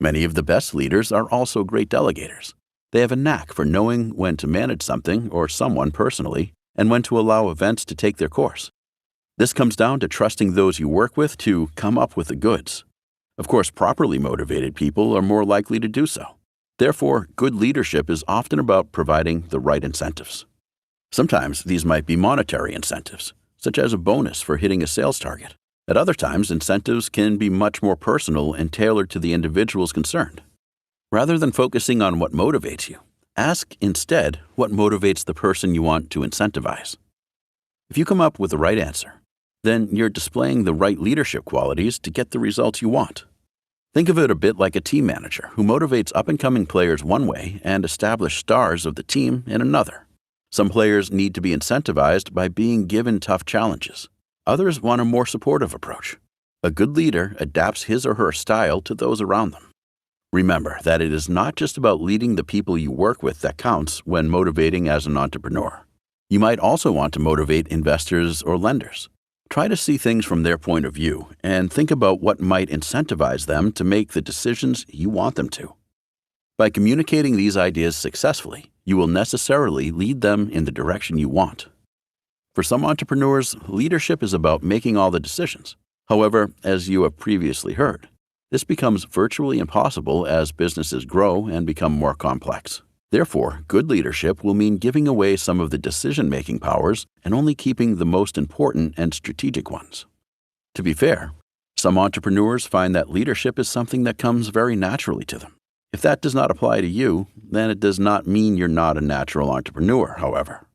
Many of the best leaders are also great delegators. They have a knack for knowing when to manage something or someone personally and when to allow events to take their course. This comes down to trusting those you work with to come up with the goods. Of course, properly motivated people are more likely to do so. Therefore, good leadership is often about providing the right incentives. Sometimes these might be monetary incentives, such as a bonus for hitting a sales target. At other times, incentives can be much more personal and tailored to the individuals concerned. Rather than focusing on what motivates you, ask instead what motivates the person you want to incentivize. If you come up with the right answer, then you're displaying the right leadership qualities to get the results you want. Think of it a bit like a team manager who motivates up-and-coming players one way and established stars of the team in another. Some players need to be incentivized by being given tough challenges. Others want a more supportive approach. A good leader adapts his or her style to those around them. Remember that it is not just about leading the people you work with that counts when motivating as an entrepreneur. You might also want to motivate investors or lenders. Try to see things from their point of view and think about what might incentivize them to make the decisions you want them to. By communicating these ideas successfully, you will necessarily lead them in the direction you want. For some entrepreneurs, leadership is about making all the decisions. However, as you have previously heard, this becomes virtually impossible as businesses grow and become more complex. Therefore, good leadership will mean giving away some of the decision-making powers and only keeping the most important and strategic ones. To be fair, some entrepreneurs find that leadership is something that comes very naturally to them. If that does not apply to you, then it does not mean you're not a natural entrepreneur, however.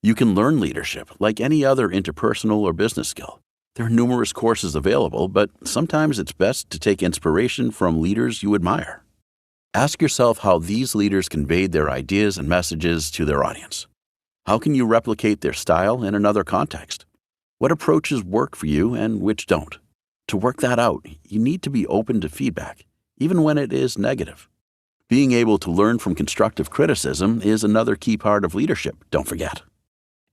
You can learn leadership like any other interpersonal or business skill. There are numerous courses available, but sometimes it's best to take inspiration from leaders you admire. Ask yourself how these leaders conveyed their ideas and messages to their audience. How can you replicate their style in another context? What approaches work for you and which don't? To work that out, you need to be open to feedback, even when it is negative. Being able to learn from constructive criticism is another key part of leadership, don't forget.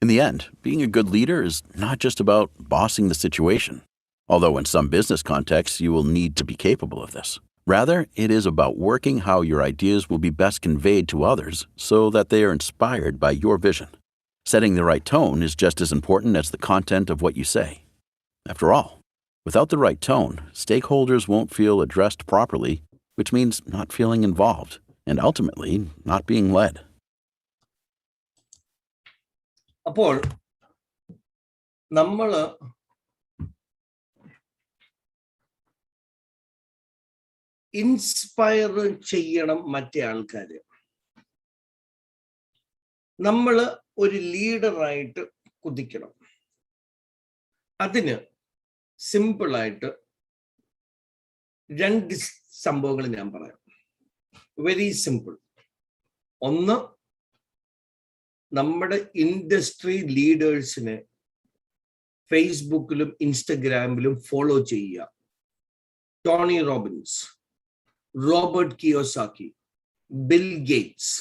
In the end, being a good leader is not just about bossing the situation, although in some business contexts you will need to be capable of this. Rather, it is about working how your ideas will be best conveyed to others so that they are inspired by your vision. Setting the right tone is just as important as the content of what you say. After all, without the right tone, stakeholders won't feel addressed properly, which means not feeling involved and ultimately not being led. അപ്പോൾ നമ്മൾ inspire ചെയ്യണം മറ്റേ ആൾക്കാര്. നമ്മൾ ഒരു ലീഡറായിട്ട് കുതിക്കണം. അതിന് സിമ്പിളായിട്ട് രണ്ട് സംഭവങ്ങൾ ഞാൻ പറയാം. Very simple. ഒന്ന്, നമ്മുടെ ഇൻഡസ്ട്രി ലീഡേഴ്സിനെ ഫേസ്ബുക്കിലും ഇൻസ്റ്റഗ്രാമിലും ഫോളോ ചെയ്യുക. Tony Robbins, Robert Kiyosaki, Bill Gates,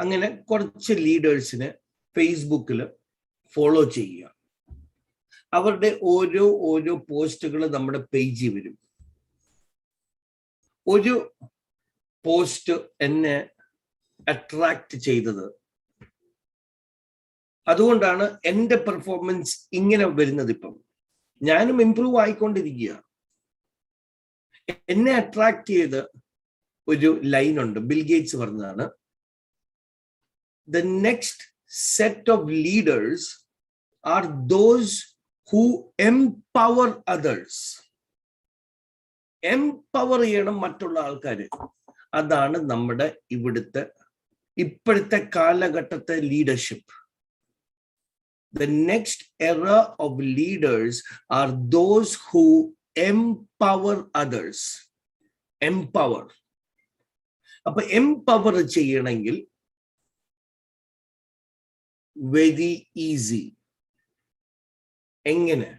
അങ്ങനെ കുറച്ച് ലീഡേഴ്സിനെ ഫേസ്ബുക്കിൽ ഫോളോ ചെയ്യുക. അവരുടെ ഓരോ പോസ്റ്റുകൾ നമ്മുടെ പേജിൽ വരും. ഒരു പോസ്റ്റ് എന്നെ അട്രാക്ട് ചെയ്തത്, അതുകൊണ്ടാണ് എൻ്റെ പെർഫോമൻസ് ഇങ്ങനെ വരുന്നത്. ഇപ്പം ഞാനും ഇംപ്രൂവ് ആയിക്കൊണ്ടിരിക്കുക. എന്നെ അട്രാക്ട് ചെയ്ത ഒരു ലൈൻ ഉണ്ട്, ബിൽ ഗേറ്റ്സ് പറഞ്ഞതാണ്, the next set of leaders are those who empower others. Empower ചെയ്യണം മറ്റുള്ള ആൾക്കാര്. അതാണ് നമ്മുടെ ഇപ്പോഴത്തെ കാലഘട്ടത്തെ leadership. The next era of leaders are those who empower others. Empower. അപ്പൊ എംപവർ ചെയ്യണമെങ്കിൽ വെരി ഈസി. എങ്ങനെ?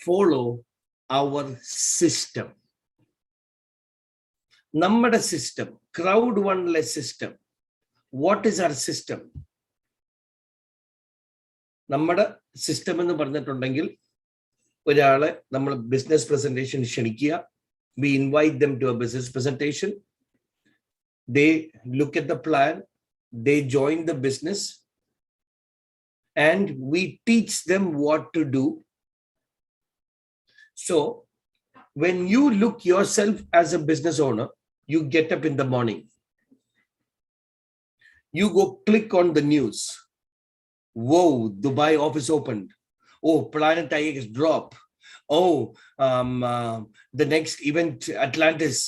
Follow our system. നമ്മുടെ system, Crowd1 system. What is our system? നമ്മുടെ സിസ്റ്റം എന്ന് പറഞ്ഞിട്ടുണ്ടെങ്കിൽ ഒരാളെ നമ്മൾ ബിസിനസ് പ്രസന്റേഷൻ ക്ഷണിക്കുക. We invite them to a business presentation. They look at the plan, they join the business, and we teach them what to do. So, when you look yourself as a business owner, you get up in the morning. You go click on the news. Whoa, Dubai office opened. Oh, Planet IX drop. Oh, the next event, Atlantis.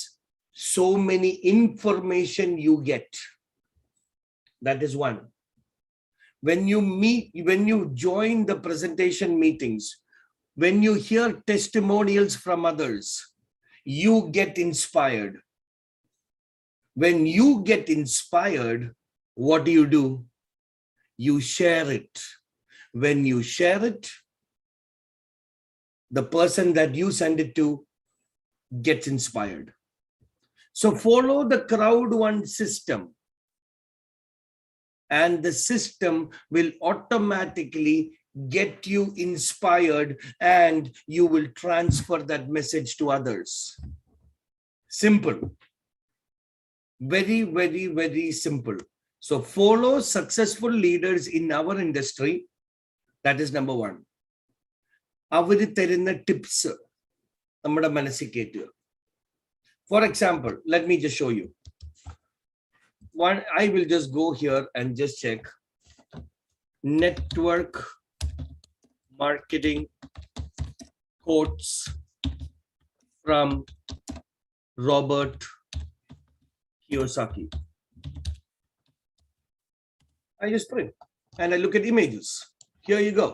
So many information you get. That is one. When you join the presentation meetings, when you hear testimonials from others, you get inspired. When you get inspired, what do? You share it. When you share it, the person that you send it to gets inspired. So follow the Crowd1 system, and the system will automatically get you inspired, and you will transfer that message to others. Simple. Very, very, very simple. So follow successful leaders in our industry. That is number one. അവര് തരുന്ന tips നമ്മുടെ മനസ്സിൽ കയറ്റുക. For example, let me just show you. I will just go here and just check network marketing quotes from Robert Kiyosaki. I just print and I look at images. Here you go.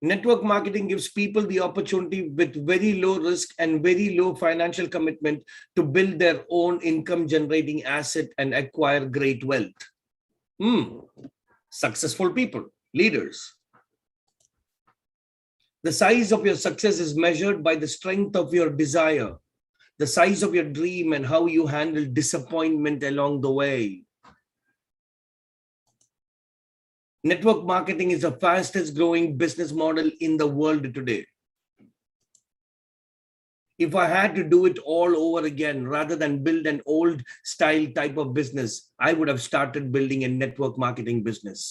Network marketing gives people the opportunity with very low risk and very low financial commitment to build their own income generating asset and acquire great wealth. Successful people, leaders. The size of your success is measured by the strength of your desire, the size of your dream, and how you handle disappointment along the way. Network marketing is the fastest growing business model in the world today. If I had to do it all over again, rather than build an old style type of business, I would have started building a network marketing business.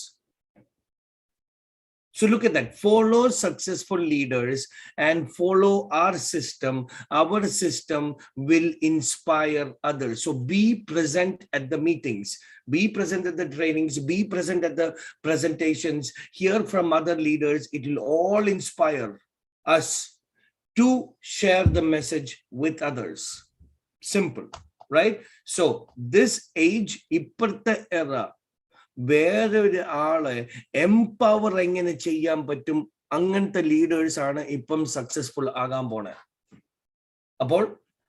So look at that. Follow successful leaders and follow our system. Our system will inspire others. So be present at the meetings, be present at the trainings, be present at the presentations, hear from other leaders. It will all inspire us to share the message with others. Simple, right? So this age, ippurtha era, വേറൊരു ആളെ empower എങ്ങനെ ചെയ്യാൻ പറ്റും, അങ്ങനത്തെ leaders ആണ് ഇപ്പം successful ആകാൻ പോണേ. അപ്പോൾ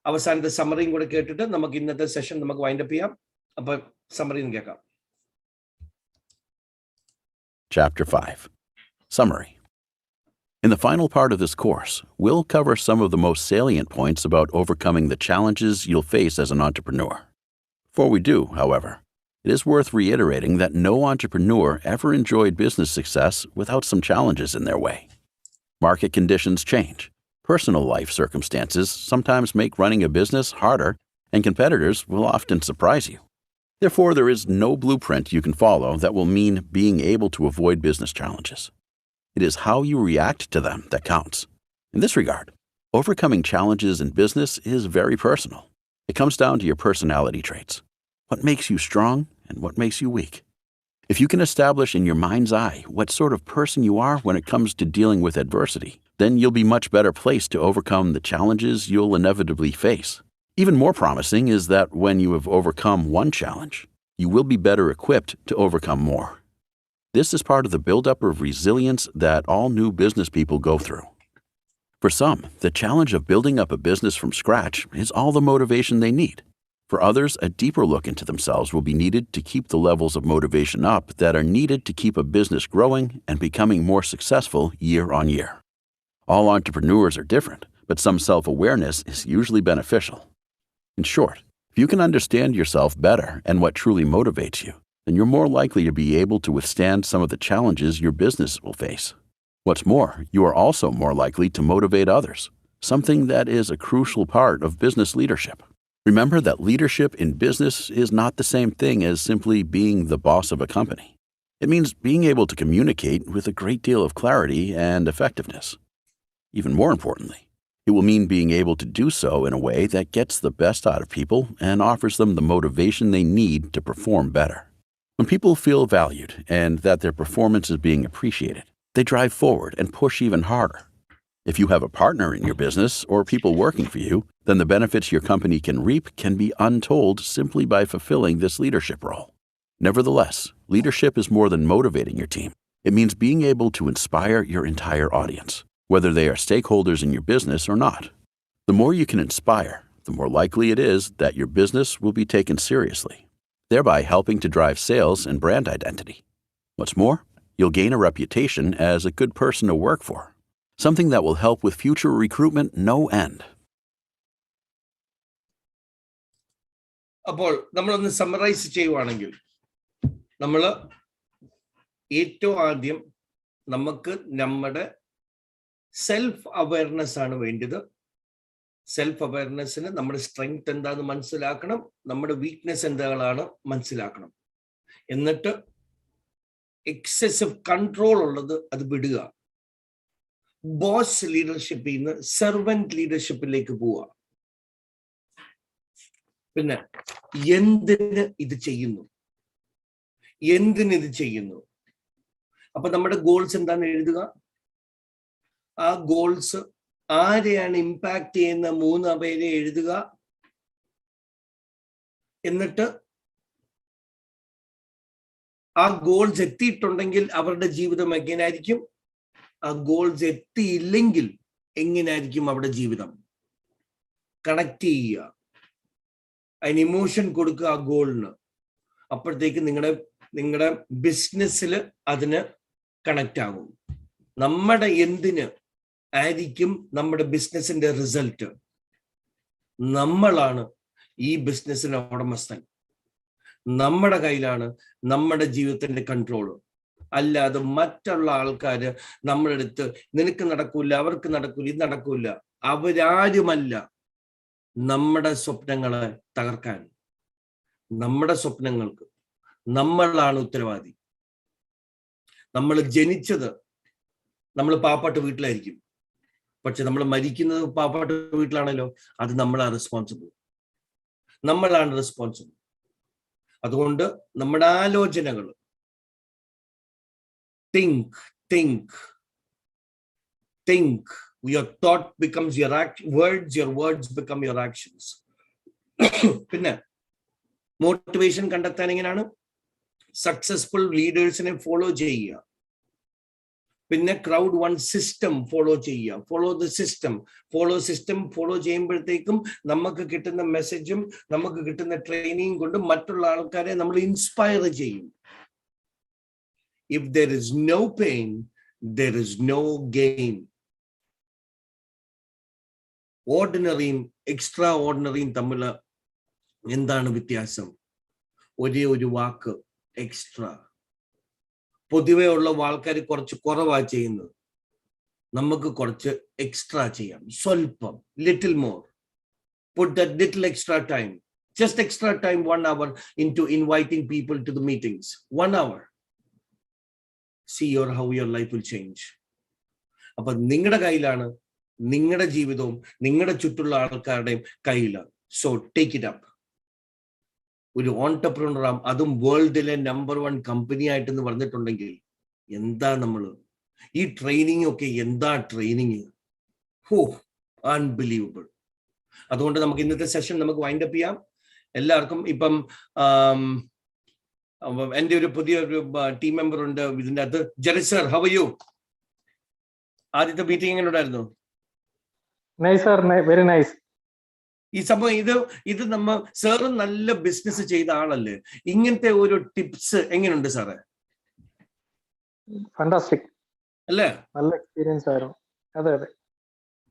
അവസാനത്തെ സമ്മറിയും കൂടെ കേട്ടിട്ട് നമുക്ക് ഇന്നത്തെ സെഷൻ നമുക്ക് വൈൻഡപ്പ് ചെയ്യാം. അപ്പൊ സമ്മറിയും കേൾക്കാം. Chapter 5. Summary. In the final part of this course, we'll cover some of the most salient points about overcoming the challenges you'll face as an entrepreneur. Before we do, however, it is worth reiterating that no entrepreneur ever enjoyed business success without some challenges in their way. Market conditions change. Personal life circumstances sometimes make running a business harder, and competitors will often surprise you. Therefore, there is no blueprint you can follow that will mean being able to avoid business challenges. It is how you react to them that counts. In this regard, overcoming challenges in business is very personal. It comes down to your personality traits. What makes you strong and what makes you weak? If you can establish in your mind's eye what sort of person you are when it comes to dealing with adversity, then you'll be much better placed to overcome the challenges you'll inevitably face. Even more promising is that when you have overcome one challenge, you will be better equipped to overcome more. This is part of the buildup of resilience that all new business people go through. For some, the challenge of building up a business from scratch is all the motivation they need. For others, a deeper look into themselves will be needed to keep the levels of motivation up that are needed to keep a business growing and becoming more successful year on year. All entrepreneurs are different, but some self-awareness is usually beneficial. In short, if you can understand yourself better and what truly motivates you, then you're more likely to be able to withstand some of the challenges your business will face. What's more, you are also more likely to motivate others, something that is a crucial part of business leadership. Remember that leadership in business is not the same thing as simply being the boss of a company. It means being able to communicate with a great deal of clarity and effectiveness. Even more importantly, it will mean being able to do so in a way that gets the best out of people and offers them the motivation they need to perform better. When people feel valued and that their performance is being appreciated, they drive forward and push even harder. If you have a partner in your business or people working for you, then the benefits your company can reap can be untold simply by fulfilling this leadership role. Nevertheless, leadership is more than motivating your team. It means being able to inspire your entire audience, whether they are stakeholders in your business or not. The more you can inspire, the more likely it is that your business will be taken seriously, thereby helping to drive sales and brand identity. What's more, you'll gain a reputation as a good person to work for, something that will help with future recruitment no end. അപ്പോൾ നമ്മളൊന്ന് summarise ചെയ്യുവാണെങ്കിൽ നമ്മൾ ഏറ്റവും ആദ്യം നമുക്ക് നമ്മുടെ self awareness ആണ് വേണ്ടത്. സെൽഫ് അവയർനെസ്സിന് നമ്മുടെ സ്ട്രെങ്ത് എന്താണെന്ന് മനസ്സിലാക്കണം, നമ്മുടെ വീക്ക്നെസ് എന്താണ് മനസ്സിലാക്കണം. എന്നിട്ട് എക്സസീവ് കൺട്രോൾ ഉള്ളത് അത് വിടുക. ബോസ് ലീഡർഷിപ്പിൽ നിന്ന് സെർവന്റ് ലീഡർഷിപ്പിലേക്ക് പോവുക. പിന്നെ എന്തിന് ഇത് ചെയ്യുന്നു, അപ്പൊ നമ്മുടെ ഗോൾസ് എന്താണെന്ന് എഴുതുക. ആ ഗോൾസ് ആരെയാണ് ഇമ്പാക്ട് ചെയ്യുന്ന 3 പേരെ എഴുതുക. എന്നിട്ട് ആ ഗോൾസ് എത്തിയിട്ടുണ്ടെങ്കിൽ അവരുടെ ജീവിതം എങ്ങനെയായിരിക്കും, ആ ഗോൾസ് എത്തിയില്ലെങ്കിൽ എങ്ങനെയായിരിക്കും അവരുടെ ജീവിതം. കണക്ട് ചെയ്യുക, അതിന് ഇമോഷൻ കൊടുക്കുക ആ ഗോളിന്. അപ്പോഴത്തേക്ക് നിങ്ങളുടെ ബിസിനസ്സിൽ അതിന് കണക്ട് ആകും. നമ്മുടെ എന്തിന് ആയിരിക്കും നമ്മുടെ ബിസിനസിന്റെ റിസൾട്ട്. നമ്മളാണ് ഈ ബിസിനസ്സിന് ഉടമസ്ഥൻ. നമ്മുടെ കയ്യിലാണ് നമ്മുടെ ജീവിതത്തിന്റെ കൺട്രോള്. അല്ലാതെ മറ്റുള്ള ആൾക്കാര് നമ്മുടെ അടുത്ത് നിനക്ക് നടക്കൂല, അവർക്ക് നടക്കൂല, ഇത് നടക്കൂല, അവരാരുമല്ല നമ്മുടെ സ്വപ്നങ്ങളെ തകർക്കാൻ. നമ്മുടെ സ്വപ്നങ്ങൾക്ക് നമ്മളാണ് ഉത്തരവാദി. നമ്മൾ ജനിച്ചത് നമ്മൾ പാവപ്പെട്ട വീട്ടിലായിരിക്കും, പക്ഷെ നമ്മൾ മരിക്കുന്നത് പാവപ്പെട്ട വീട്ടിലാണല്ലോ. അത് നമ്മളാണ് റെസ്പോൺസിബിൾ. അതുകൊണ്ട് നമ്മുടെ ആലോചനകൾ think. Your thought becomes your words become your actions. പിന്നെ മോട്ടിവേഷൻ കണ്ടെത്താൻ എങ്ങനെയാണ്? സക്സസ്ഫുൾ ലീഡേഴ്സിനെ ഫോളോ ചെയ്യുക. പിന്നെ Crowd1 സിസ്റ്റം ഫോളോ ചെയ്യുക. ഫോളോ ചെയ്യുമ്പോഴത്തേക്കും നമുക്ക് കിട്ടുന്ന മെസ്സേജും നമുക്ക് കിട്ടുന്ന ട്രെയിനിങ് കൊണ്ട് മറ്റുള്ള ആൾക്കാരെ നമ്മൾ ഇൻസ്പയർ ചെയ്യും. If there is no pain, there is no gain. ഓർഡിനറിയും എക്സ്ട്രാ ഓർഡിനറിയും തമ്മിൽ എന്താണ് വ്യത്യാസം? ഒരേ ഒരു വാക്ക്, എക്സ്ട്രാ. പൊതുവെ ഉള്ള ആൾക്കാർ കുറച്ച് കുറവാ ചെയ്യുന്നത്. നമുക്ക് കുറച്ച് എക്സ്ട്രാ ചെയ്യാം, സ്വല്പം, little more. Put that little extra time, just extra time, 1 hour into inviting people to the meetings. 1 hour. See how your life will change. അപ്പൊ നിങ്ങളുടെ കയ്യിലാണ് നിങ്ങളുടെ ജീവിതവും നിങ്ങളുടെ ചുറ്റുള്ള ആൾക്കാരുടെയും കയ്യിലാണ്. So take it up. ഒരു ഓൺടർപ്രണർ, അതും വേൾഡിലെ നമ്പർ 1 കമ്പനി ആയിട്ടെന്ന് പറഞ്ഞിട്ടുണ്ടെങ്കിൽ എന്താ നമ്മള് ഈ ട്രെയിനിങ് ഒക്കെ, എന്താ ട്രെയിനിങ്, അൺബിലീവബിൾ. അതുകൊണ്ട് നമുക്ക് ഇന്നത്തെ സെഷൻ നമുക്ക് വൈൻഡ് അപ്പ് ചെയ്യാം. എല്ലാവർക്കും ഇപ്പം എൻ്റെ ഒരു പുതിയൊരു ടീം മെമ്പർ ഉണ്ട് ഇതിൻ്റെ അകത്ത്. Jerry sir, how are you? ആദ്യത്തെ മീറ്റിംഗ് എങ്ങനെ ഉണ്ടായിരുന്നു? Nice, sir. Very nice. ഈ സംഭവം ഇത് നമ്മ സാറ് നല്ല ബിസിനസ് ചെയ്ത ആളല്ലേ, ഇങ്ങനത്തെ ഒരു ടിപ്സ് എങ്ങനെയുണ്ട് സാറേ? Fantastic. അല്ലേ? നല്ല എക്സ്പീരിയൻസ് ആയിരുന്നു. അതെ.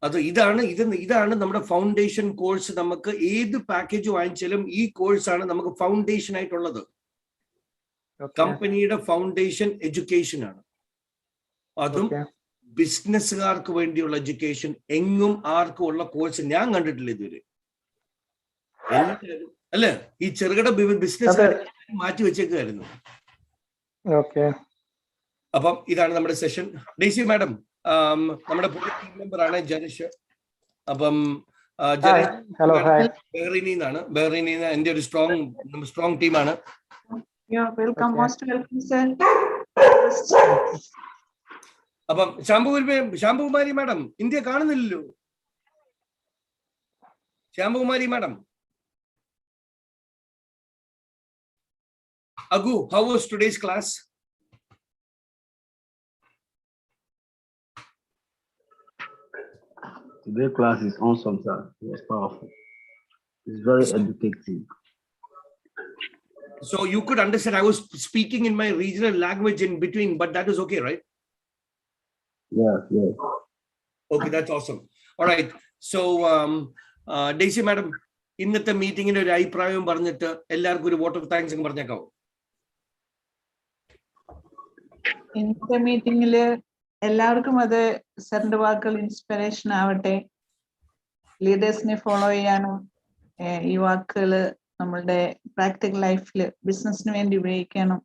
അത് ഇതാണ് നമ്മുടെ ഫൗണ്ടേഷൻ കോഴ്സ്. നമുക്ക് ഏത് പാക്കേജ് വാങ്ങിച്ചാലും ഈ കോഴ്സാണ് നമുക്ക് ഫൗണ്ടേഷൻ ആയിട്ടുള്ളത്. കമ്പനിയുടെ ഫൗണ്ടേഷൻ എഡ്യൂക്കേഷൻ ആണ്. അതും ബിസിനസ്സുകാർക്ക് വേണ്ടിയുള്ള എഡ്യൂക്കേഷൻ. എങ്ങും ആർക്കും ഉള്ള കോഴ്സ് ഞാൻ കണ്ടിട്ടില്ല ഇതുവരെ. അല്ലേ? ഈ ചെറുകിട ബിസിനസ് മാറ്റി വെച്ചേക്കായിരുന്നു. അപ്പം ഇതാണ് നമ്മുടെ സെഷൻ. ഡെയ്സി മാഡം നമ്മുടെ പുതിയ ടീം മെമ്പർ ആണ് ജനീഷ്. അപ്പം ബഹ്റൈനിന്നാണ്. ബഹ്റൈനിന്ന് എന്റെ ഒരു സ്ട്രോങ് ടീമാണ്. അപ്പം ശാംഭുകുമാരി മാഡം ഇന്ത്യ കാണുന്നില്ലല്ലോ. ശാംഭുകുമാരി madam, Agu, how was today's class? Today's class is awesome, sir. It was powerful. It's very educative. So you could understand I was speaking in my regional language in between, but that is okay, right? Yes. Okay, that's awesome. All right. So, Daisy madam, ഇന്നത്തെ മീറ്റിംഗിന്റെ ഒരു അഭിപ്രായം പറഞ്ഞിട്ട് എല്ലാവർക്കും ഒരു vote of thanks ഒക്കെ പറഞ്ഞേക്കാവോ? ഇന്നത്തെ മീറ്റിംഗില് എല്ലാവർക്കും അത് സാറിന്റെ വാക്കുകൾ ഇൻസ്പിറേഷൻ ആവട്ടെ. ലീഡേഴ്സിനെ ഫോളോ ചെയ്യാനും ഈ വാക്കുകൾ നമ്മളുടെ പ്രാക്ടിക്കൽ ലൈഫിൽ ബിസിനസിന് വേണ്ടി ഉപയോഗിക്കാനും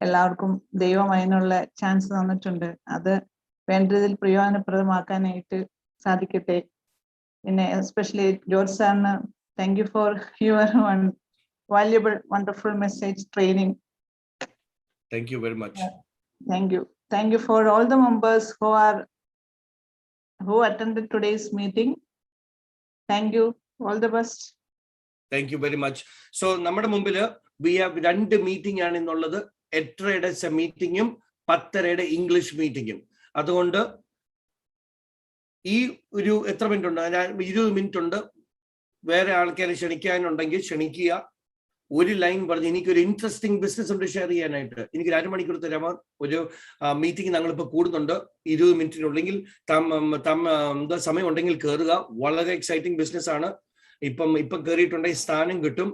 എല്ലാവർക്കും ദൈവം അതിനുള്ള ചാൻസ് തന്നിട്ടുണ്ട്. അത് വേണ്ട രീതിയിൽ പ്രയോജനപ്രദമാക്കാനായിട്ട് സാധിക്കട്ടെ. പിന്നെ എസ്പെഷ്യലി ജോർജ് സാറിന് thank you for your valuable wonderful message training. Thank you very much. Thank you for all the members who attended today's meeting. Thank you. All the best. Thank you very much. So നമ്മുടെ മുമ്പിൽ we have 2 meeting ആണ് ഇന്നുള്ളത്. 8:30 മീറ്റിംഗും 10:30 English മീറ്റിംഗും. അതുകൊണ്ട് ഈ ഒരു എത്ര minute ഉണ്ട്? 20 minute ഉണ്ട്. വേറെ ആൾക്കാരെ ക്ഷണിക്കാനുണ്ടെങ്കിൽ ക്ഷണിക്കുക. ഒരു ലൈൻ പറഞ്ഞ് എനിക്കൊരു ഇൻട്രസ്റ്റിംഗ് ബിസിനസ് ഉണ്ട് ഷെയർ ചെയ്യാനായിട്ട്, എനിക്കൊരു 1/2 മണിക്കൂർ തരാമോ? ഒരു മീറ്റിംഗ് ഞങ്ങളിപ്പോൾ കൂടുന്നുണ്ട് 20 മിനിറ്റിനുണ്ടെങ്കിൽ എന്താ സമയം ഉണ്ടെങ്കിൽ കയറുക. വളരെ എക്സൈറ്റിംഗ് ബിസിനസ് ആണ്. ഇപ്പം കയറിയിട്ടുണ്ടെങ്കിൽ സ്ഥാനം കിട്ടും.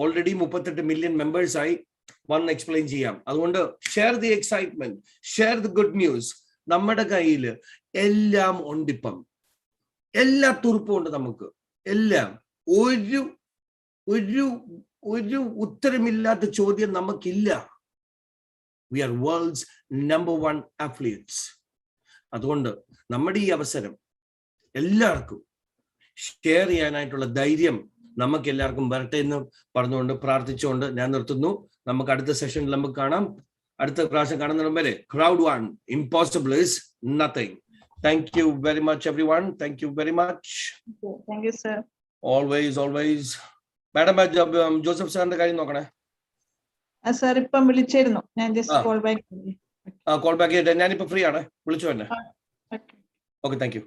ഓൾറെഡി 38 മില്യൺ മെമ്പേഴ്സ് ആയി. വന്ന് എക്സ്പ്ലെയിൻ ചെയ്യാം. അതുകൊണ്ട് share the excitement, share the good news. നമ്മുടെ കയ്യിൽ എല്ലാം ഉണ്ടിപ്പം, എല്ലാ തുറുപ്പും ഉണ്ട് നമുക്ക്. എല്ലാം ഒരു ഉത്തരമില്ലാത്ത ചോദ്യം നമുക്കില്ല. We are world's number 1 affiliates. അതുകൊണ്ട് നമ്മുടെ ഈ അവസരം എല്ലാവർക്കും ഷെയർ ചെയ്യാനായിട്ടുള്ള ധൈര്യം നമുക്ക് എല്ലാവർക്കും വരട്ടെ എന്ന് പറഞ്ഞുകൊണ്ട് പ്രാർത്ഥിച്ചുകൊണ്ട് ഞാൻ നിർത്തുന്നു. നമുക്ക് അടുത്ത സെഷനിൽ നമുക്ക് കാണാം. അടുത്ത പ്രാവശ്യം കാണുന്നതിന് വരെ Crowd1, impossible is nothing. Thank you very much everyone. Thank you very much. Thank you sir. Always. Madam Joseph സാറിന്റെ കാര്യം നോക്കണേ. സാർ ഇപ്പം വിളിച്ചിരുന്നു. ഞാൻ ജസ്റ്റ് കോൾ ബാക്ക് ചെയ്തിട്ട് ഞാനിപ്പോ ഫ്രീ ആണ്. വിളിച്ചു തന്നെ. Okay, thank you.